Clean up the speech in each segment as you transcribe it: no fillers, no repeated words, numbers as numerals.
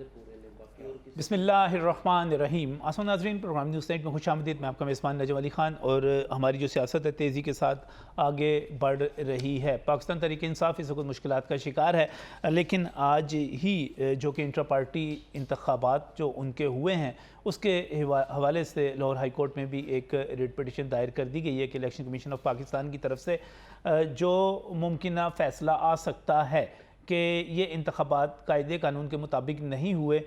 बिस्मिल्लाहिर्रहमानिर्रहीम। आसमान नाज़रीन, प्रोग्राम न्यूज़ नाइट में खुशामदीद। मैं आपका मेज़बान नजम अली ख़ान और हमारी जो सियासत है तेज़ी के साथ आगे बढ़ रही है। पाकिस्तान तहरीक इंसाफ इस वक्त मुश्किलात का शिकार है, लेकिन आज ही जो कि इंट्रा पार्टी इंतखाबात जो उनके हुए हैं उसके हवाले से लाहौर हाई कोर्ट में भी एक रिट पिटिशन दायर कर दी गई है कि इलेक्शन कमीशन ऑफ पाकिस्तान की तरफ से जो मुमकिन फ़ैसला आ सकता है कि ये इंतखाबात कायदे कानून के मुताबिक नहीं हुए,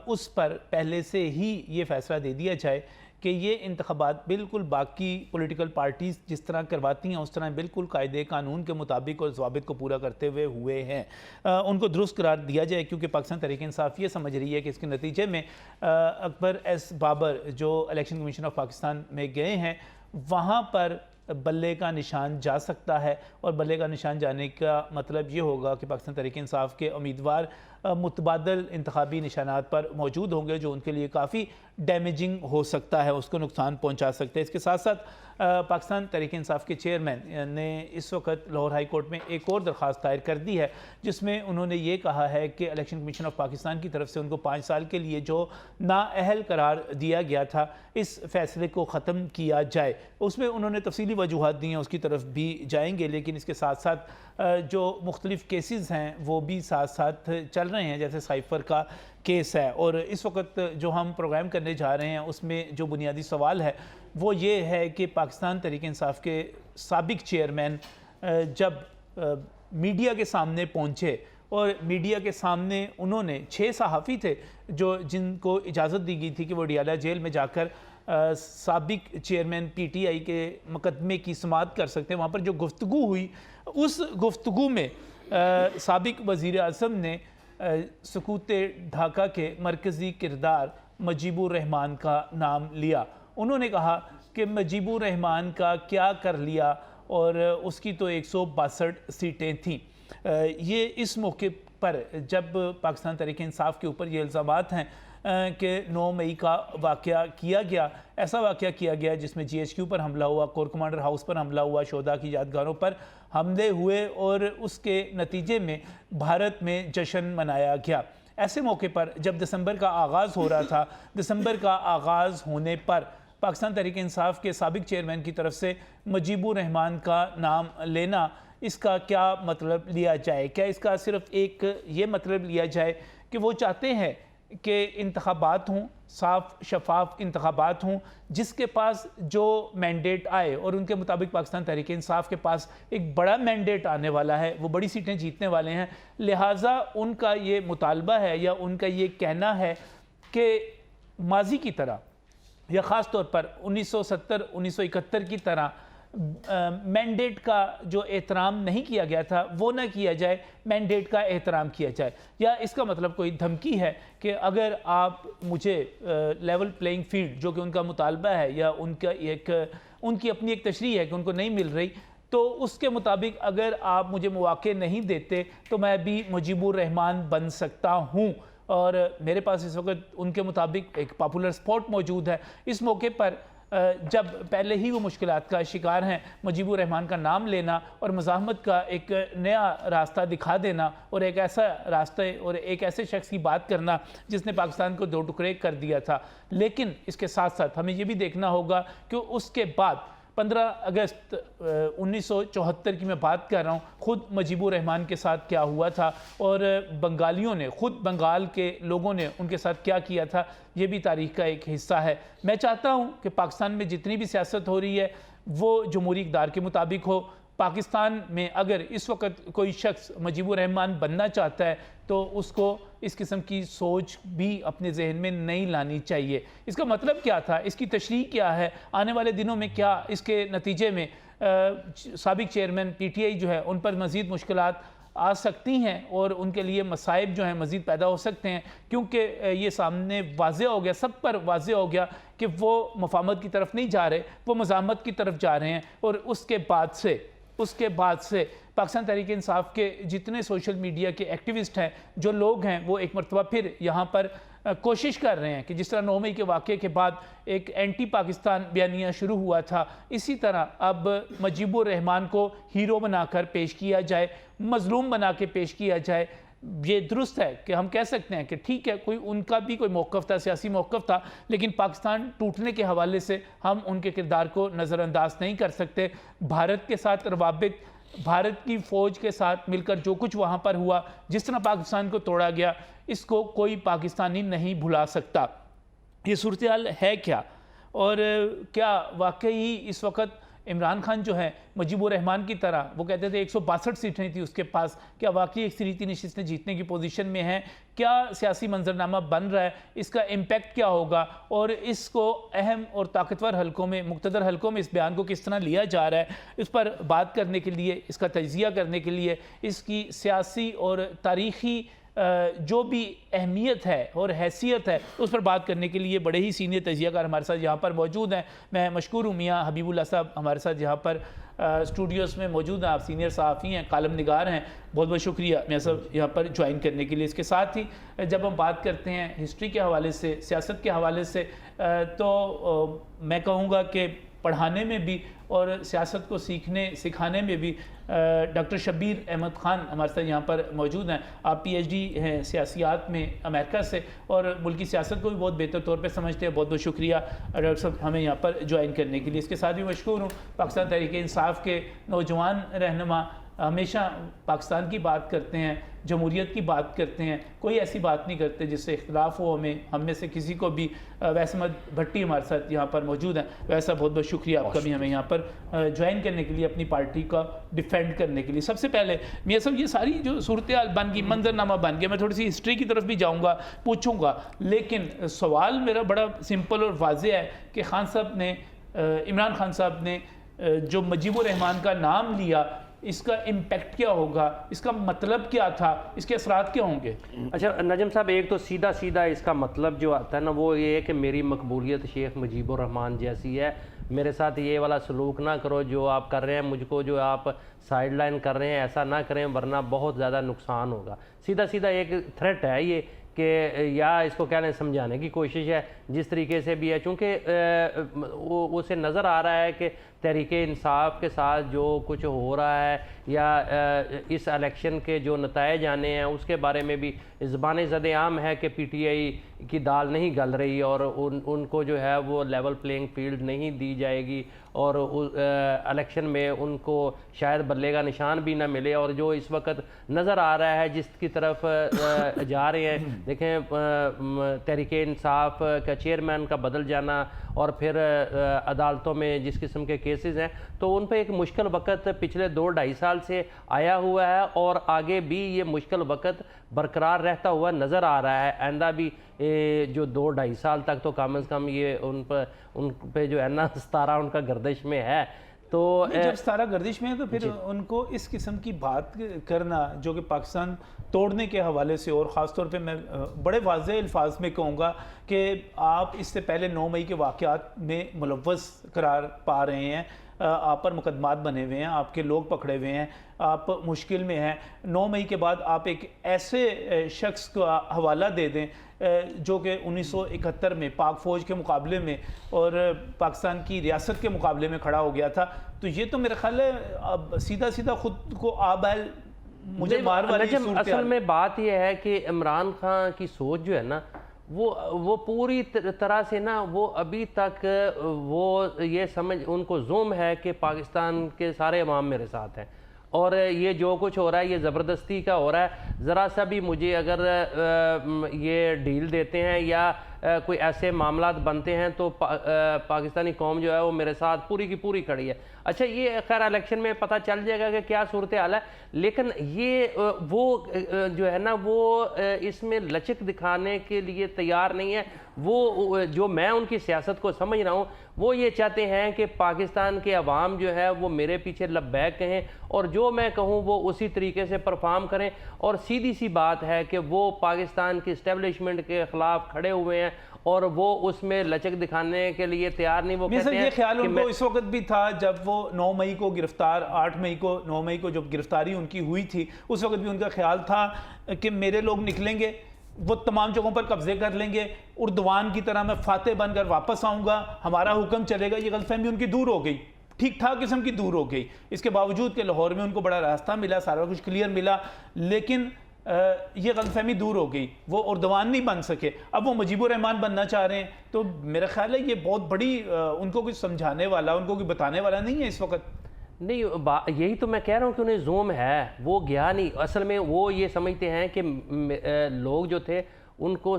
उस पर पहले से ही ये फ़ैसला दे दिया जाए कि ये इंतखाबात बिल्कुल बाकी पॉलिटिकल पार्टीज़ जिस तरह करवाती हैं उस तरह बिल्कुल कायदे कानून के मुताबिक और ज़वाबित को पूरा करते हुए हुए हैं, उनको दुरुस्त करार दिया जाए। क्योंकि पाकिस्तान तहरीक इंसाफ ये समझ रही है कि इसके नतीजे में अकबर एस बाबर जो इलेक्शन कमीशन ऑफ पाकिस्तान में गए हैं वहाँ पर बल्ले का निशान जा सकता है, और बल्ले का निशान जाने का मतलब ये होगा कि पाकिस्तान तहरीक इंसाफ के उम्मीदवार मुतबादल इंतखाबी निशानात पर मौजूद होंगे जो उनके लिए काफ़ी डैमेजिंग हो सकता है, उसको नुकसान पहुंचा सकते हैं। इसके साथ साथ पाकिस्तान तहरीक इंसाफ के चेयरमैन ने इस वक्त लाहौर हाई कोर्ट में एक और दरख्वास्त दायर कर दी है जिसमें उन्होंने ये कहा है कि इलेक्शन कमीशन ऑफ पाकिस्तान की तरफ से उनको 5 साल के लिए जो नाअहल करार दिया गया था इस फैसले को ख़त्म किया जाए। उसमें उन्होंने तफसीली वजूहात दी हैं, उसकी तरफ भी जाएंगे, लेकिन इसके साथ साथ जो मुख्तलिफ़ केसेस हैं वो भी साथ साथ चल रहे हैं, जैसे साइफ़र का केस है। और इस वक्त जो हम प्रोग्राम करने जा रहे हैं उसमें जो बुनियादी सवाल है वो ये है कि पाकिस्तान तहरीक इंसाफ के साबिक चेयरमैन जब मीडिया के सामने पहुँचे और मीडिया के सामने उन्होंने 6 सहाफ़ी थे जो जिनको इजाज़त दी गई थी कि वो डियाला जेल में जाकर साबिक चेयरमैन PTI के मुकदमे की समाअत कर सकते हैं, वहाँ पर जो गुफ्तगू हुई उस गुफ्तगू में साबिक वज़ीर आज़म ने सकूत ढाका के मरकज़ी किरदार मुजीबुर रहमान का नाम लिया। उन्होंने कहा कि मुजीबुर रहमान का क्या कर लिया, और उसकी तो 162 सीटें थीं। ये इस मौके पर जब पाकिस्तान तहरीक इंसाफ के ऊपर ये इल्ज़ामात हैं कि 9 मई का वाक़या किया गया, ऐसा वाक़या किया गया जिसमें GHQ पर हमला हुआ, कोर कमांडर हाउस पर हमला हुआ, शोधा की यादगारों पर हमले हुए और उसके नतीजे में भारत में जश्न मनाया गया। ऐसे मौके पर जब दिसंबर का आगाज़ हो रहा था, दिसंबर का आगाज़ होने पर पाकिस्तान तहरीक इंसाफ के साबिक चेयरमैन की तरफ से मुजीबुर रहमान का नाम लेना, इसका क्या मतलब लिया जाए? क्या इसका सिर्फ़ एक ये मतलब लिया जाए कि वो चाहते हैं कि इंतखाबात हों, साफ शफाफ इंतखाबात हों, जिसके पास जो मैंडेट आए, और उनके मुताबिक पाकिस्तान तहरीक इंसाफ के पास एक बड़ा मैंडेट आने वाला है, वो बड़ी सीटें जीतने वाले हैं, लिहाजा उनका ये मुतालबा है या उनका ये कहना है कि माजी की तरह या ख़ास तौर पर 1970-1971 की तरह मैंडेट का जो एहतराम नहीं किया गया था वो ना किया जाए, मैंडेट का एहतराम किया जाए। या इसका मतलब कोई धमकी है कि अगर आप मुझे लेवल प्लेइंग फील्ड, जो कि उनका मुतालबा है या उनका उनकी अपनी एक तशरीह है कि उनको नहीं मिल रही, तो उसके मुताबिक अगर आप मुझे मौक़े नहीं देते तो मैं भी मुजीबुर रहमान बन सकता हूँ। और मेरे पास इस वक्त उनके मुताबिक एक पॉपुलर स्पॉट मौजूद है। इस मौके पर जब पहले ही वो मुश्किलात का शिकार हैं, मुजीबुर रहमान का नाम लेना और मज़ाहमत का एक नया रास्ता दिखा देना और एक ऐसा रास्ते और एक ऐसे शख्स की बात करना जिसने पाकिस्तान को 2 टुकड़े कर दिया था। लेकिन इसके साथ साथ हमें ये भी देखना होगा कि उसके बाद 15 अगस्त 1974 की मैं बात कर रहा हूँ, ख़ुद मुजीबुर रहमान के साथ क्या हुआ था और बंगालियों ने, ख़ुद बंगाल के लोगों ने उनके साथ क्या किया था, ये भी तारीख़ का एक हिस्सा है। मैं चाहता हूँ कि पाकिस्तान में जितनी भी सियासत हो रही है वो जमहूरी इक़्तिदार के मुताबिक हो। पाकिस्तान में अगर इस वक्त कोई शख्स मुजीबुर रहमान बनना चाहता है तो उसको इस किस्म की सोच भी अपने जहन में नहीं लानी चाहिए। इसका मतलब क्या था, इसकी तशरीह क्या है, आने वाले दिनों में क्या इसके नतीजे में साबिक चेयरमैन PTI जो है उन पर मज़ीद मुश्किलात आ सकती हैं और उनके लिए मसाइब जो हैं मज़ीद पैदा हो सकते हैं, क्योंकि ये सामने वाज़े हो गया, सब पर वाज़े हो गया कि वो मफाहमत की तरफ नहीं जा रहे, वो मज़ाहमत की तरफ जा रहे हैं। और उसके बाद से पाकिस्तान तहरीक इंसाफ के जितने सोशल मीडिया के एक्टिविस्ट हैं, जो लोग हैं, वो एक मरतबा फिर यहाँ पर कोशिश कर रहे हैं कि जिस तरह 9 मई के वाक़े के बाद एक एंटी पाकिस्तान बयानिया शुरू हुआ था, इसी तरह अब मुजीबुर रहमान को हीरो बनाकर पेश किया जाए, मज़लूम बना के पेश किया जाए। ये दुरुस्त है कि हम कह सकते हैं कि ठीक है, कोई उनका भी कोई मौक़िफ़ था, सियासी मौक़िफ़ था, लेकिन पाकिस्तान टूटने के हवाले से हम उनके किरदार को नज़रअंदाज नहीं कर सकते। भारत के साथ रवाबित, भारत की फ़ौज के साथ मिलकर जो कुछ वहाँ पर हुआ, जिस तरह पाकिस्तान को तोड़ा गया, इसको कोई पाकिस्तानी नहीं भुला सकता। ये सूरत हाल है क्या, और क्या वाकई इस वक्त इमरान खान जो है मुजीबुर रहमान की तरह, वो कहते थे 162 सीटें थी उसके पास, क्या वाकई एक सीरीती नशिस्तें जीतने की पोजीशन में है? क्या सियासी मंजरनामा बन रहा है? इसका इम्पैक्ट क्या होगा? और इसको अहम और ताकतवर हलकों में, मुक़तदर हलकों में इस बयान को किस तरह लिया जा रहा है, इस पर बात करने के लिए, इसका तजिया करने के लिए, इसकी सियासी और तारीख़ी जो भी अहमियत है और हैसियत है, उस पर बात करने के लिए बड़े ही सीनियर तजियाकार हमारे साथ यहाँ पर मौजूद हैं। मैं मशकूर हूँ मियाँ हबीबुल्लाह साहब हमारे साथ यहाँ पर स्टूडियोज़ में मौजूद हैं। आप सीनियर सहाफ़ी हैं, कालम निगार हैं, बहुत बहुत शुक्रिया मियाँ साहब यहाँ पर ज्वाइन करने के लिए। इसके साथ ही जब हम बात करते हैं हिस्ट्री के हवाले से, सियासत के हवाले से, तो मैं कहूँगा कि पढ़ाने में भी और सियासत को सीखने सिखाने में भी डॉक्टर शब्बीर अहमद ख़ान हमारे साथ यहाँ पर मौजूद हैं। आप PhD हैं सियासियात में अमेरिका से, और मुल्की सियासत को भी बहुत बेहतर तौर पे समझते हैं। बहुत बहुत शुक्रिया डॉक्टर साहब हमें यहाँ पर ज्वाइन करने के लिए। इसके साथ भी मशकूर हूँ पाकिस्तान तहरीक इंसाफ के नौजवान रहनुमा, हमेशा पाकिस्तान की बात करते हैं, जमहूरियत की बात करते हैं, कोई ऐसी बात नहीं करते जिससे इख्तलाफ हो हम में से किसी को भी। वैसमत भट्टी हमारे साथ यहाँ पर मौजूद हैं। वैसा बहुत बहुत शुक्रिया आपका भी हमें यहाँ पर ज्वाइन करने के लिए, अपनी पार्टी का डिफेंड करने के लिए। सबसे पहले मियाँ साहब, ये सारी जो सूरत हाल बन गई, मंजरनामा बन गया, मैं थोड़ी सी हिस्ट्री की तरफ भी जाऊँगा, पूछूँगा, लेकिन सवाल मेरा बड़ा सिंपल और वाज़ेह है कि खान साहब ने, इमरान खान साहब ने जो मुजीबुर रहमान का नाम लिया, इसका इम्पैक्ट क्या होगा, इसका मतलब क्या था, इसके असरात क्या होंगे? अच्छा नजम साहब, एक तो सीधा सीधा इसका मतलब जो आता है ना, वो ये है कि मेरी मकबूलियत शेख मुजीबुर रहमान जैसी है, मेरे साथ ये वाला सलूक ना करो जो आप कर रहे हैं, मुझको जो आप साइड लाइन कर रहे हैं ऐसा ना करें, वरना बहुत ज़्यादा नुकसान होगा। सीधा सीधा एक थ्रेट है ये कि या इसको कहने समझाने की कोशिश है जिस तरीके से भी है, चूँकि उसे नज़र आ रहा है कि तहरीक इंसाफ के साथ जो कुछ हो रहा है या इस इलेक्शन के जो नताइज आने हैं उसके बारे में भी ज़बान ज़द-ए-आम है कि PTI की दाल नहीं गल रही और उनको जो है वो लेवल प्लेइंग फील्ड नहीं दी जाएगी और इलेक्शन में उनको शायद बल्ले का निशान भी ना मिले। और जो इस वक्त नज़र आ रहा है जिसकी तरफ जा रहे हैं, देखें तहरीक इंसाफ का चेयरमैन का बदल जाना और फिर अदालतों में जिस किस्म के केसेस हैं, तो उन पर एक मुश्किल वक़्त पिछले 2-2.5 साल से आया हुआ है और आगे भी ये मुश्किल वक़्त बरकरार रहता हुआ नज़र आ रहा है। आइंदा भी जो 2-2.5 साल तक तो कम से कम ये उन पे जो है ना सतारा उनका गर्दिश में है। तो जब सतारा गर्दिश में है तो फिर उनको इस किस्म की बात करना जो कि पाकिस्तान तोड़ने के हवाले से, और ख़ास तौर पे मैं बड़े वाज़ेह अल्फाज में कहूँगा कि आप इससे पहले 9 मई के वाक़यात में मुलव्वस करार पा रहे हैं, आप पर मुकदमात बने हुए हैं, आपके लोग पकड़े हुए हैं, आप मुश्किल में हैं। 9 मई के बाद आप एक ऐसे शख्स का हवाला दे दें जो कि 1971 में पाक फ़ौज के मुकाबले में और पाकिस्तान की रियासत के मुकाबले में खड़ा हो गया था, तो ये तो मेरा ख्याल है अब सीधा सीधा खुद को आबैल मुझे मार वाली असल में बात यह है कि इमरान खान की सोच जो है ना, वो पूरी तरह से ना, वो अभी तक वो ये समझ उनको ज़ुम है कि पाकिस्तान के सारे अवाम मेरे साथ हैं और ये जो कुछ हो रहा है ये ज़बरदस्ती का हो रहा है। ज़रा सा भी मुझे अगर ये डील देते हैं या कोई ऐसे मामलात बनते हैं तो पाकिस्तानी कौम जो है वो मेरे साथ पूरी की पूरी खड़ी है। अच्छा, ये खैर इलेक्शन में पता चल जाएगा कि क्या सूरत हाल है, लेकिन ये वो जो है ना वो इसमें लचक दिखाने के लिए तैयार नहीं है। वो जो मैं उनकी सियासत को समझ रहा हूँ वो ये चाहते हैं कि पाकिस्तान के अवाम जो है वो मेरे पीछे लब्बैक कहें और जो मैं कहूँ वो उसी तरीके से परफॉर्म करें। और सीधी सी बात है कि वो पाकिस्तान की इस्टेब्लिशमेंट के ख़िलाफ़ खड़े हुए हैं और वो उसमें लचक दिखाने के लिए तैयार नहीं। वो कहते हैं ये ख्याल उनको इस वक्त भी था जब वो 9 मई को गिरफ्तार, 9 मई को जब गिरफ्तारी उनकी हुई थी, उस वक्त भी उनका ख्याल था कि मेरे लोग निकलेंगे, वो तमाम जगहों पर कब्जे कर लेंगे, उर्दवान की तरह मैं फातेह बनकर वापस आऊँगा, हमारा हुक्म चलेगा। ये गलतफहमी उनकी दूर हो गई, ठीक ठाक किस्म की दूर हो गई। इसके बावजूद कि लाहौर में उनको बड़ा रास्ता मिला, सारा कुछ क्लियर मिला, लेकिन ये गलतफहमी दूर हो गई, वो उर्दवान नहीं बन सके, अब वो मुजीबुर रहमान बनना चाह रहे हैं। तो मेरा ख्याल है ये बहुत बड़ी उनको कुछ समझाने वाला, उनको कुछ बताने वाला नहीं है इस वक्त। नहीं, यही तो मैं कह रहा हूँ कि उन्हें ज़ूम है, वो गया नहीं। असल में वो ये समझते हैं कि लोग जो थे उनको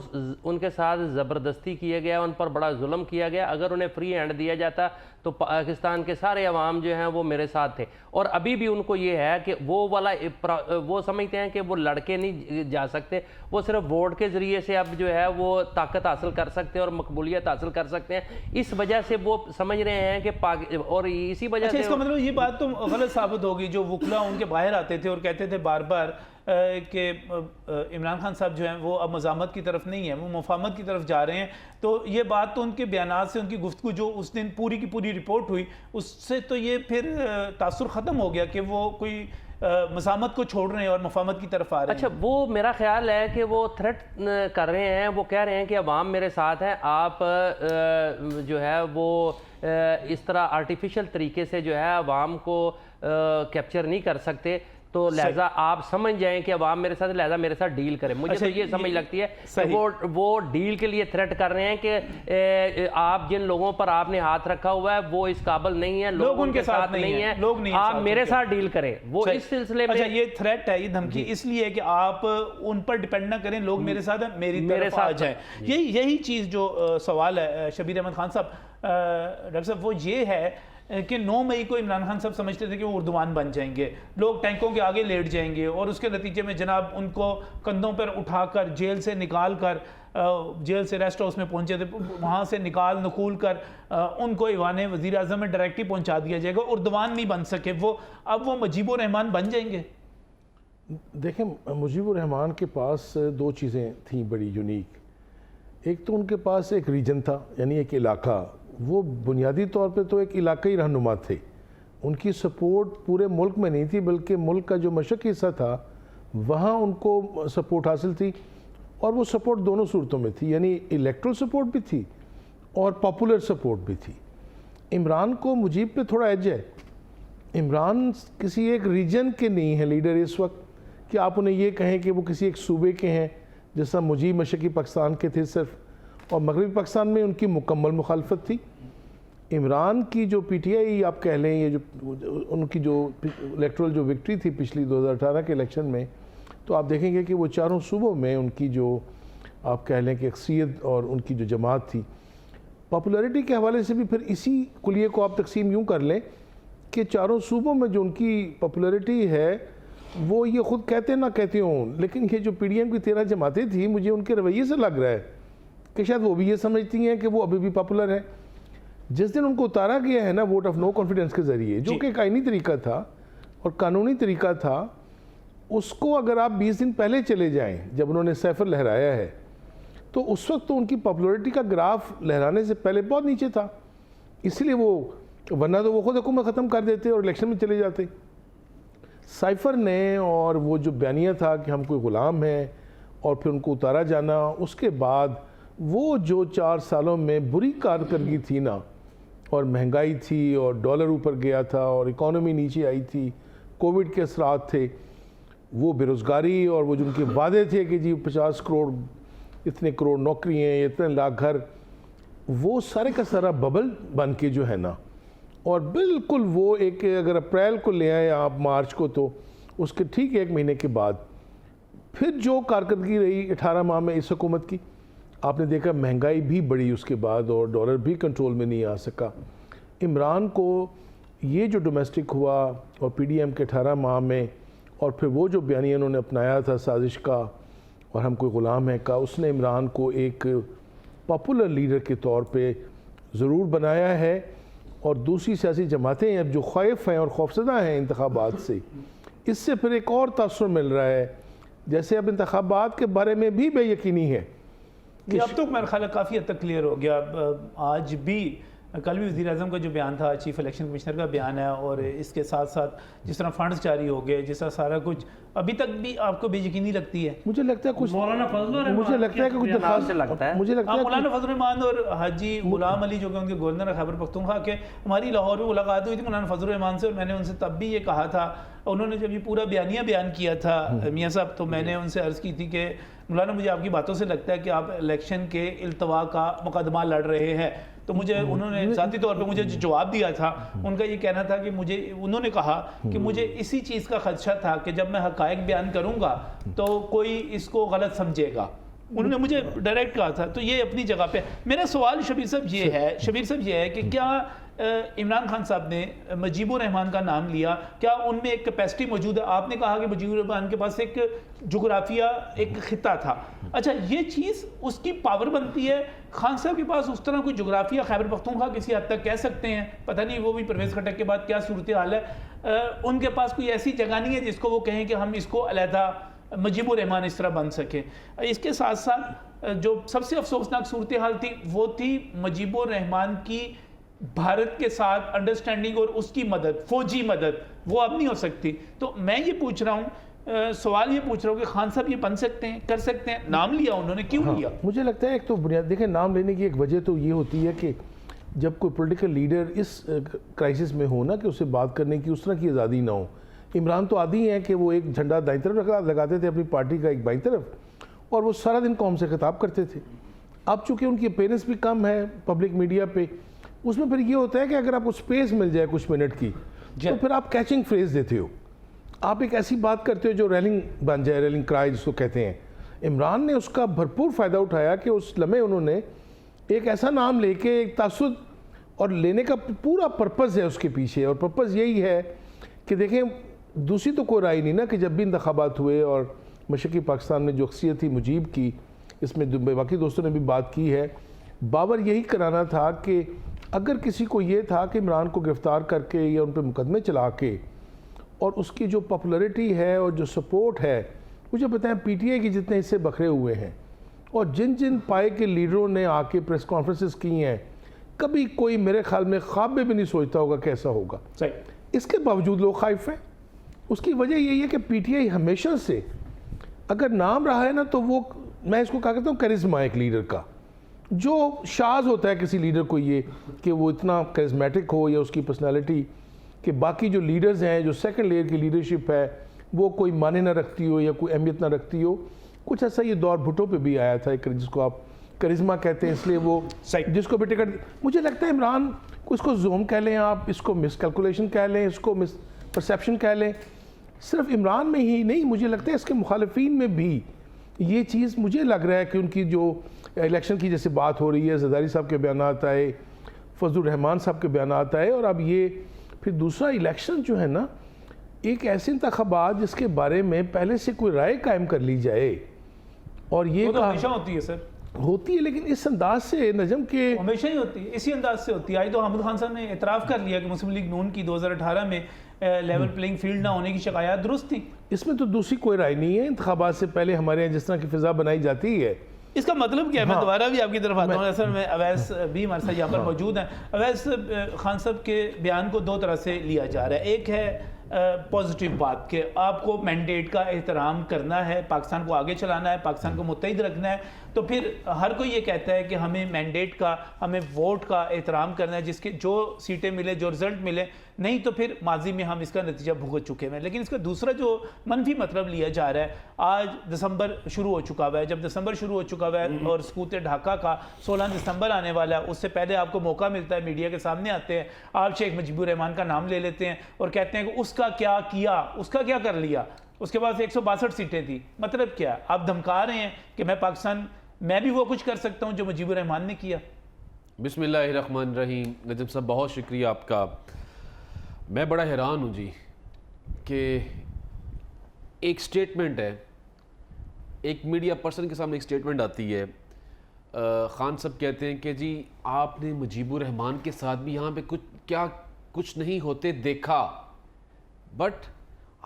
उनके साथ ज़बरदस्ती किया गया, उन पर बड़ा जुल्म किया गया। अगर उन्हें फ्री हैंड दिया जाता तो पाकिस्तान के सारे अवाम जो हैं वो मेरे साथ थे। और अभी भी उनको ये है कि वो समझते हैं कि वो लड़के नहीं जा सकते, वो सिर्फ वोट के ज़रिए से अब जो है वो ताकत हासिल कर सकते हैं और मकबूलियत हासिल कर सकते हैं। इस वजह से वो समझ रहे हैं कि और इसी वजह से इसका मतलब ये बात तो गलत साबित होगी जो वकला उनके बाहर आते थे और कहते थे बार बार कि इमरान खान साहब जो हैं वो अब मज़ामत की तरफ नहीं है, वो मुफाहमत की तरफ जा रहे हैं। तो ये बात तो उनके बयानात से, उनकी गुफ्तगू जो उस दिन पूरी की पूरी रिपोर्ट हुई उससे तो ये फिर तासुर ख़त्म हो गया कि वो कोई मज़ामत को छोड़ रहे हैं और मुफाहमत की तरफ आ रहे हैं। अच्छा, वो मेरा ख्याल है कि वो थ्रेट कर रहे हैं, वो कह रहे हैं कि अवाम मेरे साथ है, आप जो है वो इस तरह आर्टिफिशियल तरीके से जो है अवाम को कैप्चर नहीं कर सकते, तो लिहाजा आप समझ जाएं कि अवाम मेरे साथ, लिहाजा मेरे साथ डील करें। मुझे तो ये समझ लगती है कि वो डील के लिए थ्रेट कर रहे हैं कि आप जिन लोगों पर आपने हाथ रखा हुआ है वो इस काबिल नहीं है, लोग उनके साथ नहीं है, लोग नहीं, आप मेरे साथ डील करें। वो इस सिलसिले में, अच्छा, ये थ्रेट है, ये धमकी इसलिए है कि आप उन पर डिपेंड ना करें, लोग मेरे साथ हैं, मेरी तरफ आ जाएं। यही चीज़ जो सवाल है शबीर अहमद खान साहब, डॉक्टर साहब, वो ये है कि 9 मई को इमरान खान साहब समझते थे कि वो उर्दवान बन जाएंगे, लोग टैंकों के आगे लेट जाएंगे और उसके नतीजे में जनाब उनको कंधों पर उठाकर जेल से निकाल कर, जेल से रेस्ट हाउस में पहुंचे थे, वहाँ से निकाल नकूल कर उनको ईवान वज़ीर आज़म में डायरेक्ट ही पहुँचा दिया जाएगा। उर्दवान नहीं बन सके वो, अब वो मुजीबुर रहमान बन जाएंगे। देखें, मुजीबुर रहमान के पास 2 चीज़ें थी बड़ी यूनिक। एक तो उनके पास एक रीजन था, यानी एक इलाका, वो बुनियादी तौर पे तो एक इलाकाई रहनुमा थे। उनकी सपोर्ट पूरे मुल्क में नहीं थी, बल्कि मुल्क का जो मशरक़ी हिस्सा था वहाँ उनको सपोर्ट हासिल थी, और वो सपोर्ट दोनों सूरतों में थी, यानी इलेक्ट्रल सपोर्ट भी थी और पॉपुलर सपोर्ट भी थी। इमरान को मुजीब पे थोड़ा एज है। इमरान किसी एक रीजन के नहीं है लीडर इस वक्त कि आप उन्हें ये कहें कि वो किसी एक सूबे के हैं, जैसा मुजीब मशरक़ी पाकिस्तान के थे सिर्फ, और मगरबी पाकिस्तान में उनकी मुकम्मल मुखालफत थी। इमरान की जो PTI आप कह लें, ये जो उनकी जो इलेक्ट्रल जो विक्ट्री थी पिछली 2018 के इलेक्शन में, तो आप देखेंगे कि वो चारों सूबों में उनकी जो आप कह लें कि अक्सरियत और उनकी जो जमात थी, पॉपुलैरिटी के हवाले से भी फिर इसी कुलिये को आप तकसीम यूँ कर लें कि चारों सूबों में जो उनकी पॉपुलैरिटी है वो ये ख़ुद कहते ना कहते हों, लेकिन ये जो PDM की 13 जमातें थी, मुझे उनके रवैये से लग रहा है कि शायद वो भी ये समझती हैं कि वो अभी भी पॉपुलर है। जिस दिन उनको उतारा गया है ना वोट ऑफ नो कॉन्फिडेंस के ज़रिए, जो कि एक आईनी तरीका था और कानूनी तरीका था, उसको अगर आप 20 दिन पहले चले जाएं जब उन्होंने सैफर लहराया है, तो उस वक्त तो उनकी पॉपुलैरिटी का ग्राफ लहराने से पहले बहुत नीचे था। इसलिए वो, वरना तो वो खुद हुकूमत ख़त्म कर देते और इलेक्शन में चले जाते। साइफर ने और वो जो बयानिया था कि हम कोई ग़ुलाम हैं और फिर उनको उतारा जाना, उसके बाद वो जो 4 सालों में बुरी कारकर्दगी थी ना, और महंगाई थी और डॉलर ऊपर गया था और इकॉनमी नीचे आई थी, कोविड के असरात थे, वो बेरोज़गारी और वो जो उनके वादे थे कि जी 50 करोड़, इतने करोड़ नौकरी हैं, इतने लाख घर, वो सारे का सारा बबल बन के जो है ना, और बिल्कुल वो एक, अगर अप्रैल को ले आए आप मार्च को, तो उसके ठीक 1 महीने के बाद फिर जो कारकर्दगी रही 18 माह में इस हुकूमत की, आपने देखा महंगाई भी बढ़ी उसके बाद और डॉलर भी कंट्रोल में नहीं आ सका। इमरान को ये जो डोमेस्टिक हुआ और PDM के 18 माह में, और फिर वो जो बयानिया उन्होंने अपनाया था साजिश का और हम कोई ग़ुलाम है का, उसने इमरान को एक पॉपुलर लीडर के तौर पे ज़रूर बनाया है। और दूसरी सियासी जमातें अब जो ख़ौफ़ हैं और खौफज़दा हैं इंतखाबात से, इससे फिर एक और तासुर मिल रहा है, जैसे अब इंतखाबात के बारे में भी बेयकीनी है। अब तो मेरा ख्याल काफ़ी हद तक क्लियर हो गया। आज भी कल भी वज़ीर-ए-आज़म का जो बयान था, चीफ इलेक्शन कमिश्नर का बयान है, और इसके साथ साथ जिस तरह फंड्स जारी हो गए, जिस तरह सारा कुछ, अभी तक भी आपको बेयकीनी लगती है? मुझे लगता है कुछ, मौलाना फजलुर रहमान मुझे लगता है कि कुछ नाम से लगता है। मुझे लगता है मौलाना फजल रहमान और हाजी गुलाम अली जो कि उनके गवर्नर खैबर पख्तूनख्वा के, हमारी लाहौर में मुलाकात हुई थी मौलाना फजल रहमान से, और मैंने उनसे तब भी ये कहा था, उन्होंने जब ये पूरा बयानिया बयान किया था मियाँ साहब, तो मैंने उनसे अर्ज़ की थी कि मौलाना मुझे आपकी बातों से लगता है कि आप इलेक्शन के इल्तवा का मुकदमा लड़ रहे हैं। तो मुझे उन्होंने ज़ाती तौर पे मुझे जो जवाब दिया था, उनका ये कहना था कि मुझे, उन्होंने कहा कि मुझे इसी चीज़ का खदशा था कि जब मैं हक़ाइक़ बयान करूँगा तो कोई इसको गलत समझेगा। उन्होंने मुझे डायरेक्ट कहा था। तो ये अपनी जगह पे मेरा सवाल शबीर साहब ये है कि क्या इमरान खान साहब ने मुजीबुर रहमान का नाम लिया, क्या उनमें एक कैपेसिटी मौजूद है? आपने कहा कि मुजीबुर रहमान के पास एक जोग्राफिया, एक खिता था। अच्छा, ये चीज़ उसकी पावर बनती है? खान साहब के पास उस तरह कोई जोग्राफिया खैबर पख्तूनख्वा किसी हद तक कह सकते हैं, पता नहीं वो भी परवेज़ खटक के बाद क्या सूरत हाल है, उनके पास कोई ऐसी जगह नहीं है जिसको वो कहें कि हम इसको अलहदा मुजीबुर रहमान इस तरह बन सके। इसके साथ साथ जो सबसे अफसोसनाक सूरत हाल थी वो थी मुजीबुर रहमान की भारत के साथ अंडरस्टैंडिंग और उसकी मदद, फौजी मदद, वो अब नहीं हो सकती। तो मैं ये पूछ रहा हूँ, सवाल ये पूछ रहा हूँ कि खान साहब ये बन सकते हैं, कर सकते हैं? नाम लिया उन्होंने, क्यों लिया? मुझे लगता है एक तो बुनियाद देखें, नाम लेने की एक वजह तो ये होती है कि जब कोई पॉलिटिकल लीडर इस क्राइसिस में हो ना, कि उसे बात करने की उस तरह की आज़ादी ना हो। इमरान तो आदी हैं कि वो एक झंडा दाईं तरफ लगाते थे अपनी पार्टी का, एक बाईं तरफ, और वो सारा दिन कौम से खिताब करते थे। अब चूँकि उनकी अपीयरेंस भी कम है पब्लिक मीडिया पे, उसमें फिर ये होता है कि अगर आपको स्पेस मिल जाए कुछ मिनट की, तो फिर आप कैचिंग फ्रेज देते हो, आप एक ऐसी बात करते हो जो रेलिंग बन जाए, रेलिंग क्राई जिसको कहते हैं। इमरान ने उसका भरपूर फ़ायदा उठाया कि उस लम्हे उन्होंने एक ऐसा नाम लेके, एक तासुद, और लेने का पूरा पर्पज़ है उसके पीछे, और पर्पज़ यही है कि देखें, दूसरी तो कोई राय नहीं ना, कि जब भी इंतखाबात हुए और मशरक़ी पाकिस्तान में जो अक्सियत थी मुजीब की, इसमें बाकी दोस्तों ने भी बात की है, बाबर यही कराना था कि अगर किसी को ये था कि इमरान को गिरफ़्तार करके या उन पर मुकदमे चला के, और उसकी जो पॉपुलैरिटी है और जो सपोर्ट है, मुझे बताएं पीटीआई के जितने हिस्से बखरे हुए हैं, और जिन जिन पाए के लीडरों ने आके प्रेस कॉन्फ्रेंसेस की हैं, कभी कोई मेरे ख्याल में ख्वाब में भी नहीं सोचता होगा कैसा होगा। सही। इसके बावजूद लोग खाइफ हैं। उसकी वजह यही है कि पीटीआई हमेशा से अगर नाम रहा है ना, तो वो, मैं इसको कहा करता हूँ करिश्मा एक लीडर का, जो शाज होता है किसी लीडर को, ये कि वो इतना करिश्मेटिक हो, या उसकी पर्सनालिटी कि बाकी जो लीडर्स हैं, जो सेकंड लेयर की लीडरशिप है, वो कोई माने ना रखती हो या कोई अहमियत ना रखती हो। कुछ ऐसा ये दौर भुट्टो पे भी आया था, एक जिसको आप करिश्मा कहते हैं, इसलिए वो जिसको भी टिकट, मुझे लगता है इमरान को, इसको जोम कह लें आप, इसको मिसकैलकुलेशन कह लें, इसको मिस परसेप्शन कह लें, सिर्फ इमरान में ही नहीं, मुझे लगता है इसके मुखालिफिन में भी ये चीज़ मुझे लग रहा है कि उनकी जो इलेक्शन की जैसे बात हो रही है, ज़रदारी साहब के बयान आए, फजलुर रहमान साहब के बयान आए, और अब ये फिर दूसरा इलेक्शन जो है ना, एक ऐसे इंतखाबात जिसके बारे में पहले से कोई राय कायम कर ली जाए, और ये तो हमेशा होती है सर, होती है, लेकिन इस अंदाज से नजम के हमेशा ही होती है, इसी अंदाज से होती है। आज तो अहमद खान साहब ने इतराफ़ कर लिया कि मुस्लिम लीग नून की 2018 में लेवल प्लेइंग फील्ड ना होने की शिकायत दुरुस्त थी। इसमें तो दूसरी कोई राय नहीं है। इंतखाबात से पहले हमारे यहाँ जिस तरह की फ़िज़ा बनाई जाती है, इसका मतलब क्या है? मैं दोबारा भी आपकी तरफ आता हूँ। असल में अवैस भी हमारे साथ यहाँ पर मौजूद हैं। अवैस खान साहब के बयान को दो तरह से लिया जा रहा है। एक है पॉजिटिव बात कि आपको मैंडेट का एहतराम करना है, पाकिस्तान को आगे चलाना है, पाकिस्तान को मुत्तहिद रखना है, तो फिर हर कोई ये कहता है कि हमें मैंडेट का, हमें वोट का एहतराम करना है, जिसके जो सीटें मिले, जो रिजल्ट मिले, नहीं तो फिर माजी में हम इसका नतीजा भुगत चुके हैं। लेकिन इसका दूसरा जो मनफी मतलब लिया जा रहा है, आज दिसंबर शुरू हो चुका हुआ है, जब दिसंबर शुरू हो चुका हुआ है और सकूत ढाका का 16 दिसंबर आने वाला है, उससे पहले आपको मौका मिलता है, मीडिया के सामने आते हैं, आप शेख मुजीबुर रहमान का नाम ले लेते हैं और कहते हैं कि उसका क्या किया, उसका क्या कर लिया, उसके पास 162 सीटें थी। मतलब क्या? आप धमका रहे हैं कि मैं भी वो कुछ कर सकता हूं जो मुजीबुर रहमान ने किया। बिस्मिल्लाहिर्रहमानिर्रहीम। नजम साहब, बहुत शुक्रिया आपका। मैं बड़ा हैरान हूँ जी कि एक स्टेटमेंट है, एक मीडिया पर्सन के सामने एक स्टेटमेंट आती है, खान साहब कहते हैं कि जी आपने मुजीबुर रहमान के साथ भी यहाँ पे कुछ नहीं होते देखा, बट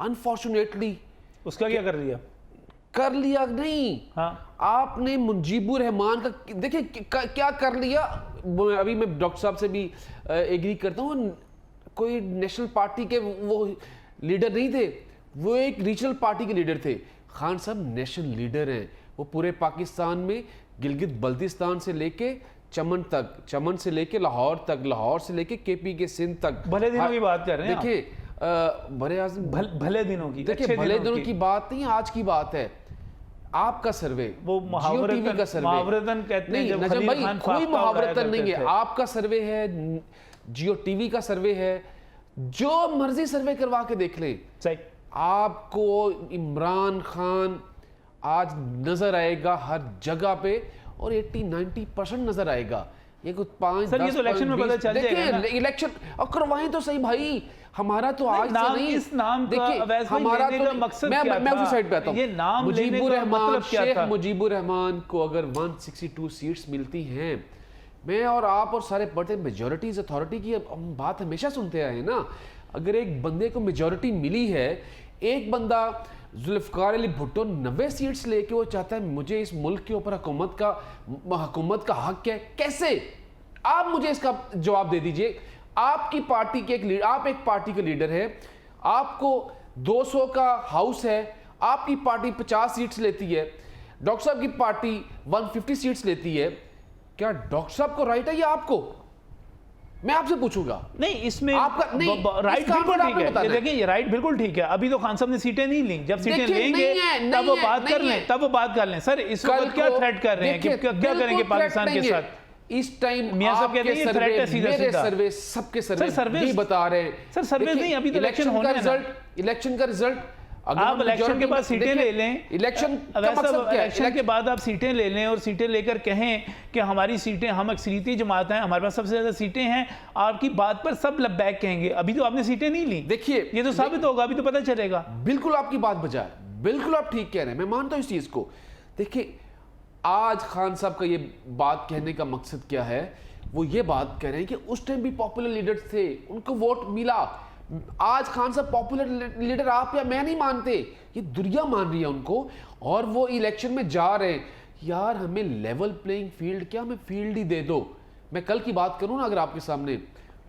अनफॉर्चुनेटली उसका क्या कर लिया नहीं। हाँ, आपने मुजीबुर रहमान का देखिए क्या कर लिया। अभी मैं डॉक्टर साहब से भी एग्री करता हूँ, कोई नेशनल पार्टी के वो लीडर नहीं थे, वो एक रीजनल पार्टी के लीडर थे। खान साहब नेशनल लीडर हैं, वो पूरे पाकिस्तान में गिलगित बल्तिस्तान से लेके चमन तक, चमन से लेके लाहौर तक, लाहौर से लेके केपी के सिंध तक। भले दिनों की बात कर रहे हैं। देखिए बड़े आज़म भले दिनों की, देखिए भले दिनों की बात नहीं, आज की बात है। आपका सर्वे, वो जियो टीवी का सर्वे, मुहावरतन कहते हैं, नहीं जब नजम खलील भाई खान कोई फाख्ता मुहावरतन उड़ाया नहीं है। करते थे। आपका सर्वे है, जियो टीवी का सर्वे है, जो मर्जी सर्वे करवा के देख लें, सही। आपको इमरान खान आज नजर आएगा हर जगह पे, और 80-90% नजर आएगा। ये कुछ 5 सर, ये 10 तो इलेक्शन में पता चल जाएगा ना। इलेक्शन और करवाएं तो सही भाई, हमारा तो आज से नाम, नहीं, इस नाम का देखिए अवैध भाई हमारा लेने तो का नहीं। मकसद मैं क्या मैं था? उसी साइड पे आता हूं। ये नाम लेने मुजीबुर का रहमान, मतलब क्या शेख था? मुजीबुर रहमान को अगर 162 सीट्स मिलती हैं, मैं और आप और सारे बड़े मेजॉरिटीज अथॉरिटी की हम बात हमेशा सुनते आए हैं ना। अगर एक बंदे को मेजॉरिटी मिली है, एक बंदा जुल्फकार अली भुट्टो 90 सीट्स लेके वो चाहता है मुझे इस मुल्क के ऊपर हुकूमत का हक है, कैसे? आप मुझे इसका जवाब दे दीजिए। आपकी पार्टी के आप एक पार्टी के लीडर है, आपको 200 का हाउस है, आपकी पार्टी 50 सीट्स लेती है, डॉक्टर साहब की पार्टी 150 सीट्स लेती है, क्या डॉक्टर साहब को राइट है या आपको? मैं आपसे पूछूंगा। नहीं, इसमें आपका नहीं, राइट इसका बिल्कुल आंसर ठीक आपने है। बताना ये है। देखिए, ये राइट बिल्कुल ठीक है। अभी तो खान साहब ने सीटें नहीं ली, जब सीटें देखिए, लेंगे नहीं है, तब वो बात कर नहीं लें, है। तब वो बात कर लें। सर, इस वक्त क्या थ्रेट कर रहे हैं कि क्या करेंगे पाकिस्तान के साथ? इस टाइम मियां साहब कहते हैं ये थ्रेट है सीधा मेरे सीधा। सर्वे, सबके सर्वे सर, सर्वे यही बता रहे हैं। सर, सर्वे देखिए, नहीं, अभी तो इलेक्शन होने हैं ना। इलेक्शन का रिजल्ट आप इलेक्शन के बाद सीटें ले लें, इलेक्शन का वैसा मकसद क्या है? इलेक्शन के बाद आप सीटें ले लें और सीटें लेकर कहें कि हमारी सीटें, हम अक्सरियती जमात हैं, हमारे पास सबसे ज्यादा सीटें हैं, आपकी बात पर सब लब्बैक कहेंगे। अभी तो आपने सीटें नहीं ली। देखिए, ये तो साबित होगा, अभी तो पता चलेगा। बिल्कुल आपकी बात बजा है, बिल्कुल आप ठीक कह रहे हैं, मैं मानता हूं इस चीज को। देखिए, आज खान साहब का ये बात कहने का मकसद क्या है? वो ये बात कह रहे हैं कि उस टाइम भी पॉपुलर लीडर्स थे, उनको वोट मिला। आज खान साहब पॉपुलर लीडर आप या मैं नहीं मानते, ये दुनिया मान रही है उनको, और वो इलेक्शन में जा रहे हैं। यार, हमें लेवल प्लेइंग फील्ड क्या, हमें फील्ड ही दे दो। मैं कल की बात करूं ना, अगर आपके सामने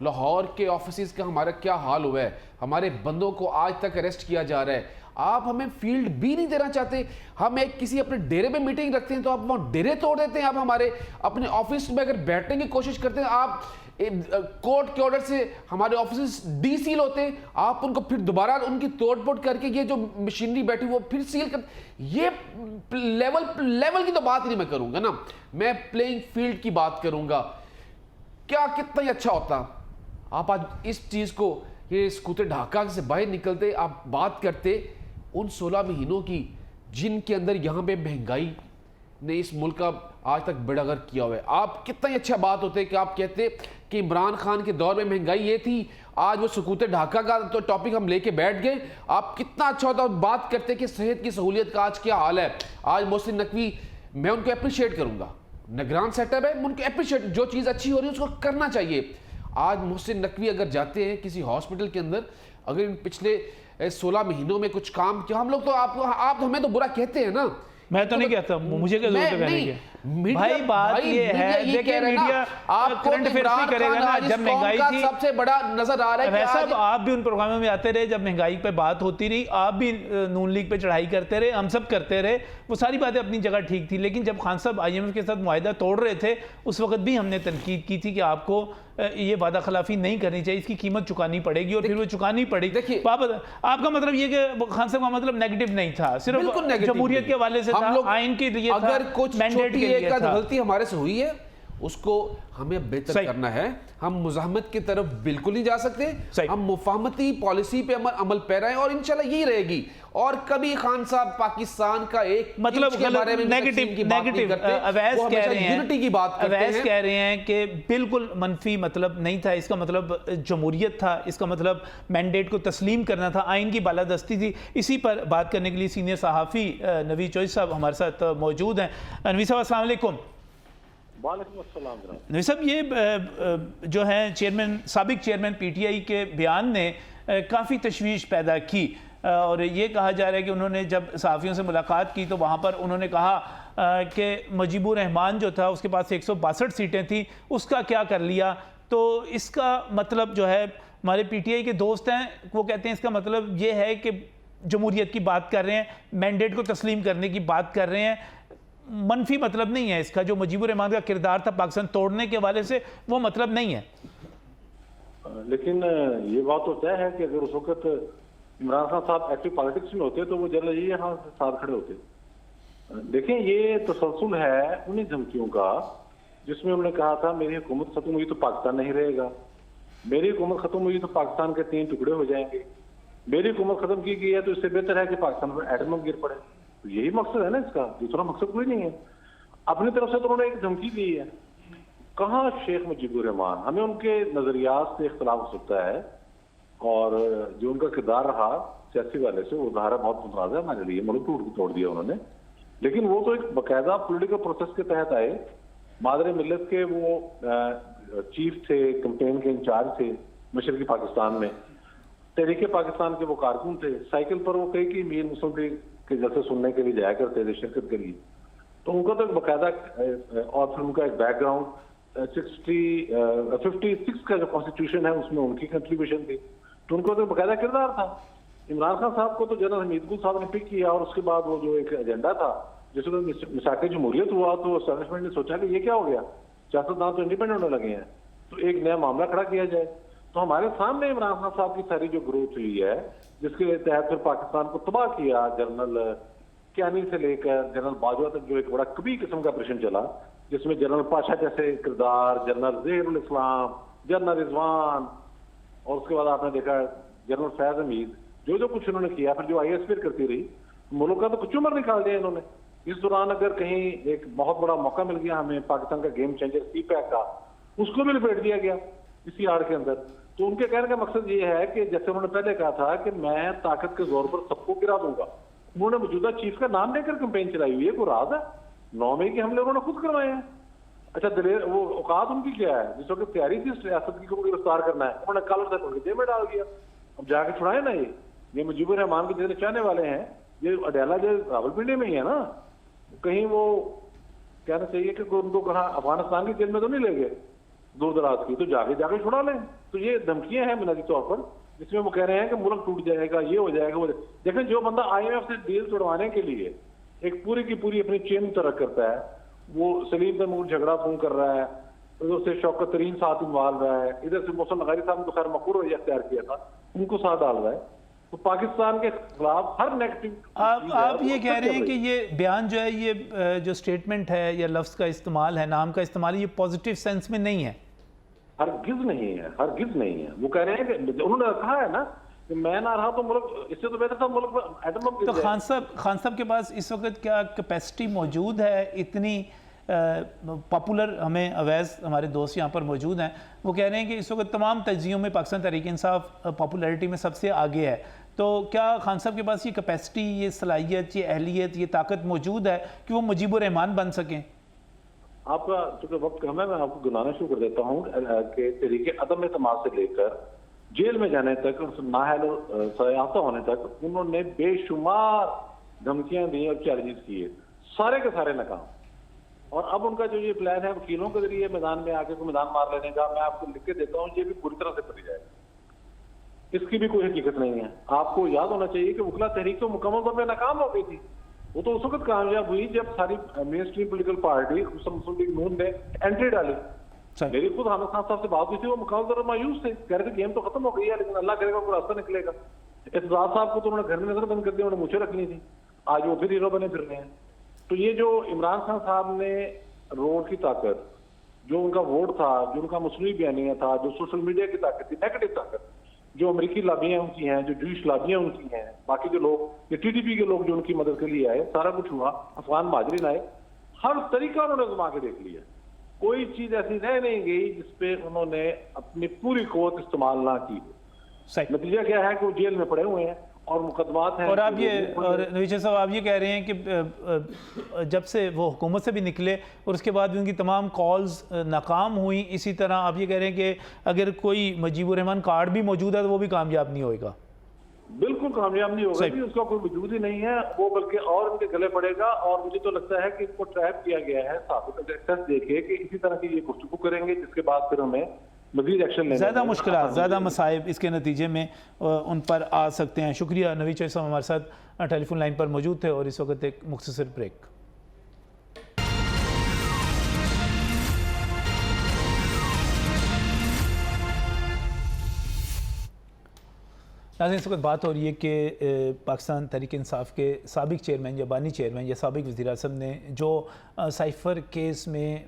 लाहौर के ऑफिस का हमारा क्या हाल हुआ है, हमारे बंदों को आज तक अरेस्ट किया जा रहा है, आप हमें फील्ड भी नहीं देना चाहते। हम एक किसी अपने डेरे में मीटिंग रखते हैं तो आप वहां डेरे तोड़ देते हैं। आप हमारे अपने ऑफिस में अगर बैठने की कोशिश करते हैं, आप कोर्ट के ऑर्डर से हमारे ऑफिस डीसील होते हैं, आप उनको फिर दोबारा उनकी तोड़-फोड़ करके ये जो मशीनरी बैठी वो फिर सील कर, ये लेवल की तो बात ही नहीं मैं करूंगा ना, मैं प्लेइंग फील्ड की बात करूंगा। क्या कितना ही अच्छा होता आप आज इस चीज को, ये स्कूटर ढाका से बाहर निकलते, आप बात करते उन 16 महीनों की जिनके अंदर यहाँ पे महंगाई ने इस मुल्क का आज तक बेड़ागर किया हुआ है। आप कितना ही अच्छा बात होते कि आप कहते कि इमरान खान के दौर में महंगाई ये थी, आज वो सकूते ढाका का तो टॉपिक हम लेके बैठ गए। आप कितना अच्छा होता बात करते कि सेहत की सहूलियत का आज क्या हाल है। आज मोहसिन नकवी, मैं उनको अप्रिशिएट करूंगा, निगरान सेटअप है, मैं उनको अप्रिशिएट, जो चीज़ अच्छी हो रही है उसको करना चाहिए। आज मोहसिन नकवी अगर जाते हैं किसी हॉस्पिटल के अंदर, अगर इन पिछले 16 महीनों में कुछ काम किया, हम लोग तो आप हमें तो बुरा कहते हैं ना, मैं तो नहीं कहता, मुझे क्या जरूरत है कहने की। भाई बात ये है, देखिए मीडिया आपको करंट अफेयर्स नहीं करेगा ना। जब महंगाई थी, सबसे बड़ा नजर आ रहा है वैसा आप भी उन प्रोग्रामों में आते रहे, जब महंगाई पे बात होती रही, आप भी नून लीग पे चढ़ाई करते रहे, हम सब करते रहे, वो सारी बातें अपनी जगह ठीक थी। लेकिन जब खान साहब IMF के साथ मुआहिदा तोड़ रहे थे, उस वक्त भी हमने तनकीद की थी कि आपको ये वादा खिलाफी नहीं करनी चाहिए, इसकी कीमत चुकानी पड़ेगी, और फिर वो चुकानी पड़ी। देखिए, आपका मतलब ये कि खान साहब का मतलब नेगेटिव नहीं था, सिर्फ जमहूरियत के हवाले से था, आइन के लिए था, अगर कुछ मैंडेट के लिए था। गलती हमारे से हुई है उसको हमें बेहतर करना है। हम मुजाहमत की तरफ बिल्कुल नहीं जा सकते, हम मुफाहमती पॉलिसी पे अमल पैरा है, और इंशाल्लाह यही रहेगी। और कभी खान साहब पाकिस्तान का एक मतलब नेगेटिव अवैस कह रहे हैं, यूनिटी की बात करते हैं, अवैस कह रहे हैं कि बिल्कुल मनफी मतलब नहीं था, इसका मतलब जमहूरियत था, इसका मतलब मैंडेट को तस्लीम करना था, आइन की बालादस्ती थी। इसी पर बात करने के लिए सीनियर सहाफ़ी नवी चौधरी साहब हमारे साथ मौजूद हैं। नवी साहब अस्सलाम वालेकुम। नवी साहब, ये जो है चेयरमैन, साबिक चेयरमैन PTI के बयान ने काफ़ी तशवीश पैदा की, और ये कहा जा रहा है कि उन्होंने जब सहाफ़ियों से मुलाकात की तो वहाँ पर उन्होंने कहा कि मुजीबुर रहमान जो था उसके पास 162 सीटें थी, उसका क्या कर लिया। तो इसका मतलब जो है, हमारे पीटीआई के दोस्त हैं वो कहते हैं इसका मतलब ये है कि जमहूरियत की बात कर रहे हैं, मैंडेट को तस्लीम करने की बात कर रहे हैं, मनफी मतलब नहीं है इसका। जो मुजीबुर रहमान का किरदार था पाकिस्तान तोड़ने के हवाले से, वो मतलब नहीं है। लेकिन ये बात तो तय है कि अगर उस वक्त इमरान खान साहब एक्टिव पॉलिटिक्स में होते तो वो जनरल जी यहाँ साथ खड़े होते। देखें, ये तसलसल है उन्हीं धमकियों का जिसमें उन्होंने कहा था मेरी हुकूमत खत्म हुई तो पाकिस्तान नहीं रहेगा, मेरी हुकूमत खत्म हुई तो पाकिस्तान के 3 टुकड़े हो जाएंगे, मेरी हुकूमत खत्म की गई है तो इससे बेहतर है कि पाकिस्तान पर एटम गिर पड़े। तो यही मकसद है ना इसका, दूसरा मकसद कोई नहीं है। अपनी तरफ से तो उन्होंने एक धमकी दी है। कहाँ शेख मुजीबुर रहमान, हमें उनके नजरियात से इख्तलाफ हो सकता है और जो उनका किरदार रहा सियासी वाले से वो धारा बहुत मुतनाज़ है हमारे लिए, मुल्क तोड़ दिया उन्होंने। लेकिन वो तो एक बाकायदा पॉलिटिकल प्रोसेस के तहत आए, मादर मिल्लत के वो चीफ थे, कैंपेन के इंचार्ज थे मशरकी पाकिस्तान में, तहरीके पाकिस्तान के वो कारकुन थे, साइकिल पर वो कई मीर मुस्लिम लीग के जलसे सुनने के लिए जाया करते थे शिरकत के लिए। तो उनका तो एक बाकायदा और फिर उनका एक बैकग्राउंड 56 का जो कॉन्स्टिट्यूशन है उसमें उनकी कंट्रीब्यूशन थी, तो उनको तो बाकायदा किरदार था। इमरान खान साहब को तो जनरल हमीद गुल साहब ने पिक किया और उसके बाद वो जो एक एजेंडा था जिसमें मिसाक जमहूरियत हुआ तो एस्टैब्लिशमेंट ने सोचा कि ये क्या हो गया, सियासतदान तो इंडिपेंडेंट होने लगे हैं, तो एक नया मामला खड़ा किया जाए। तो हमारे सामने इमरान खान साहब की सारी जो ग्रोथ हुई है जिसके तहत फिर पाकिस्तान को तबाह किया, जनरल क्यानी से लेकर जनरल बाजवा तक जो एक बड़ा कभी किस्म का ऑपरेशन चला जिसमें जनरल पाशा जैसे किरदार, जनरल ज़हीरुल इस्लाम, जनरल रिजवान और उसके बाद आपने देखा जनरल फैज हमीद, जो कुछ उन्होंने किया, फिर जो IAS फिर करती रही, मुल्क का तो कुछ उम्र निकाल दिया इन्होंने। इस दौरान अगर कहीं एक बहुत बड़ा मौका मिल गया हमें पाकिस्तान का गेम चेंजर CPAC का, उसको भी लपेट दिया गया इसी आड़ के अंदर। तो उनके कहने का मकसद ये है कि जैसे उन्होंने पहले कहा था कि मैं ताकत के जोर पर सबको गिरा दूंगा, उन्होंने मौजूदा चीफ का नाम लेकर कैंपेन चलाई हुई है। कोई राज है? 9 मई के हमले उन्होंने खुद करवाए हैं। अच्छा, दलेर वो औकात उनकी क्या है? जिस वक्त तैयारी थी इस रियासत की को गिरफ्तार करना है, उन्होंने कल तक उनके जेब में डाल दिया। अब जाके छुड़ाए ना, ये मुजीबुर रहमान के जितने चाहने वाले हैं, ये अडेला जो रावलपिंडी में ही है ना, कहीं वो कहना चाहिए कि उनको कहा अफगानिस्तान की जेल में तो नहीं ले गए दूर दराज की, तो जाके छुड़ा लें। तो ये धमकियां हैं बुनियादी तौर पर जिसमें वो कह रहे हैं कि मुल्क टूट जाएगा, ये हो जाएगा, वो देखें जो बंदा IMF से डील तोड़वाने के लिए एक पूरी की पूरी अपनी चेन तरक करता है, वो सलीम तैमूर झगड़ा फोन कर रहा है, उधर से शौकत तरीन साथ इन्वॉल्व रहा है, इधर से मोहसिन नगरी साहब ने तो खैर मकबूल इख्तियार किया था, उनको साथ डाल रहा है। तो पाकिस्तान के खिलाफ हर नेगेटिव आप ये कह रहे हैं कि ये बयान जो है, ये जो स्टेटमेंट है या लफ्ज़ का इस्तेमाल है, नाम का इस्तेमाल, ये पॉजिटिव सेंस में नहीं है? हरगिज नहीं है, हरगिज नहीं है। वो कह रहे हैं कि उन्होंने कहा है ना कि मैं ना रहा तो मुल्क, इससे तो बेहतर था मुल्क एटम बम। तो खान साहब के पास इस वक्त क्या कैपेसिटी मौजूद है? इतनी पॉपुलर, हमें अवैस हमारे दोस्त यहाँ पर मौजूद हैं, वो कह रहे हैं कि इस वक्त तमाम तज्जियों में पाकिस्तान तहरीक इंसाफ पॉपुलैरिटी में सबसे आगे है। तो क्या खान साहब के पास ये कैपेसिटी, ये सलाहियत, ये अहलियत, ये ताकत मौजूद है कि वो मुजीबुर रहमान बन सकें? आपका चूंकि वक्त कम है, मैं आपको गिनाना शुरू कर देता हूँ कि तरीके अदम एतमाद से लेकर जेल में जाने तक, नाअहल सयाफ्ता होने तक उन्होंने बेशुमार धमकियां दी और चैलेंजेस किए, सारे के सारे नाकाम। और अब उनका जो ये प्लान है वकीलों के जरिए मैदान में आके को मैदान मार लेने का, मैं आपको लिख के देता हूँ, ये भी पूरी तरह से कर जाएगा। इसकी भी कोई हकीकत नहीं है। आपको याद होना चाहिए कि वकला तहरीक तो मुकम्मल तौर पर नाकाम हो गई थी। वो तो उस वक्त कामयाब हुई जब सारी मेन स्ट्रीम पोलिटिकल पार्टी मुस्लिम लीग नून ने एंट्री डाली। मेरी खुद हामिद खान साहब से बात हुई थी, वो मुकम्मल तौर पर मायूस थे, कह रहे थे गेम तो खत्म हो गई है, लेकिन अल्लाह करेगा कोई रास्ता निकलेगा। इफ्तार साहब को तो उन्होंने घर में नजर बंद कर दिया, उन्होंने मुझे रखनी थी, आज वो फिर हीरो बने फिर रहे हैं। तो ये जो इमरान खान साहब ने रोड की ताकत, जो उनका वोट था, जो उनका मसनूई बयानिया था, जो सोशल मीडिया की ताकत थी, नेगेटिव ताकत, जो अमेरिकी लाबियां उनकी हैं, जो जूश लाबियां उनकी हैं, बाकी जो लोग, ये TTP के लोग जो उनकी मदद के लिए आए, सारा कुछ हुआ, अफगान महाजरीन आए, हर तरीका उन्होंने आजमा के देख लिया। कोई चीज ऐसी रह नहीं गई जिसपे उन्होंने अपनी पूरी कुव्वत इस्तेमाल ना की। नतीजा क्या है कि वो जेल में पड़े हुए हैं और मुकदमात हैं। और आप ये, और नवीश साहब आप ये कह रहे हैं कि जब से वो हुकूमत से भी निकले और उसके बाद भी उनकी तमाम कॉल्स नाकाम हुई, इसी तरह आप ये कह रहे हैं कि अगर कोई मुजीबुर रहमान कार्ड भी मौजूद है तो वो भी कामयाब नहीं होएगा। बिल्कुल कामयाब नहीं होगा सही। जी, उसका कोई वजूद ही नहीं है वो, बल्कि और उनके गले पड़ेगा। और मुझे तो लगता है कि इनको ट्रैप किया गया है साबित एक्सेस देके कि इसी तरह की ये गुफ्तगू करेंगे, जिसके बाद फिर हमें मजीद एक्शन लेना ज़्यादा पड़ेगा। मुश्किलात, ज़्यादा मसाइब इसके नतीजे में उन पर आ सकते हैं। शुक्रिया नवीद चौधरी साहब हमारे साथ टेलीफोन लाइन पर मौजूद थे और इस वक्त एक मुख्तसर ब्रेक। नाज़रीन, इस वक्त बात हो रही है कि पाकिस्तान तहरीक इंसाफ के साबिक चेयरमैन या बानी चेयरमैन या साबिक वज़ीर-ए-आज़म ने जो साइफ़र केस में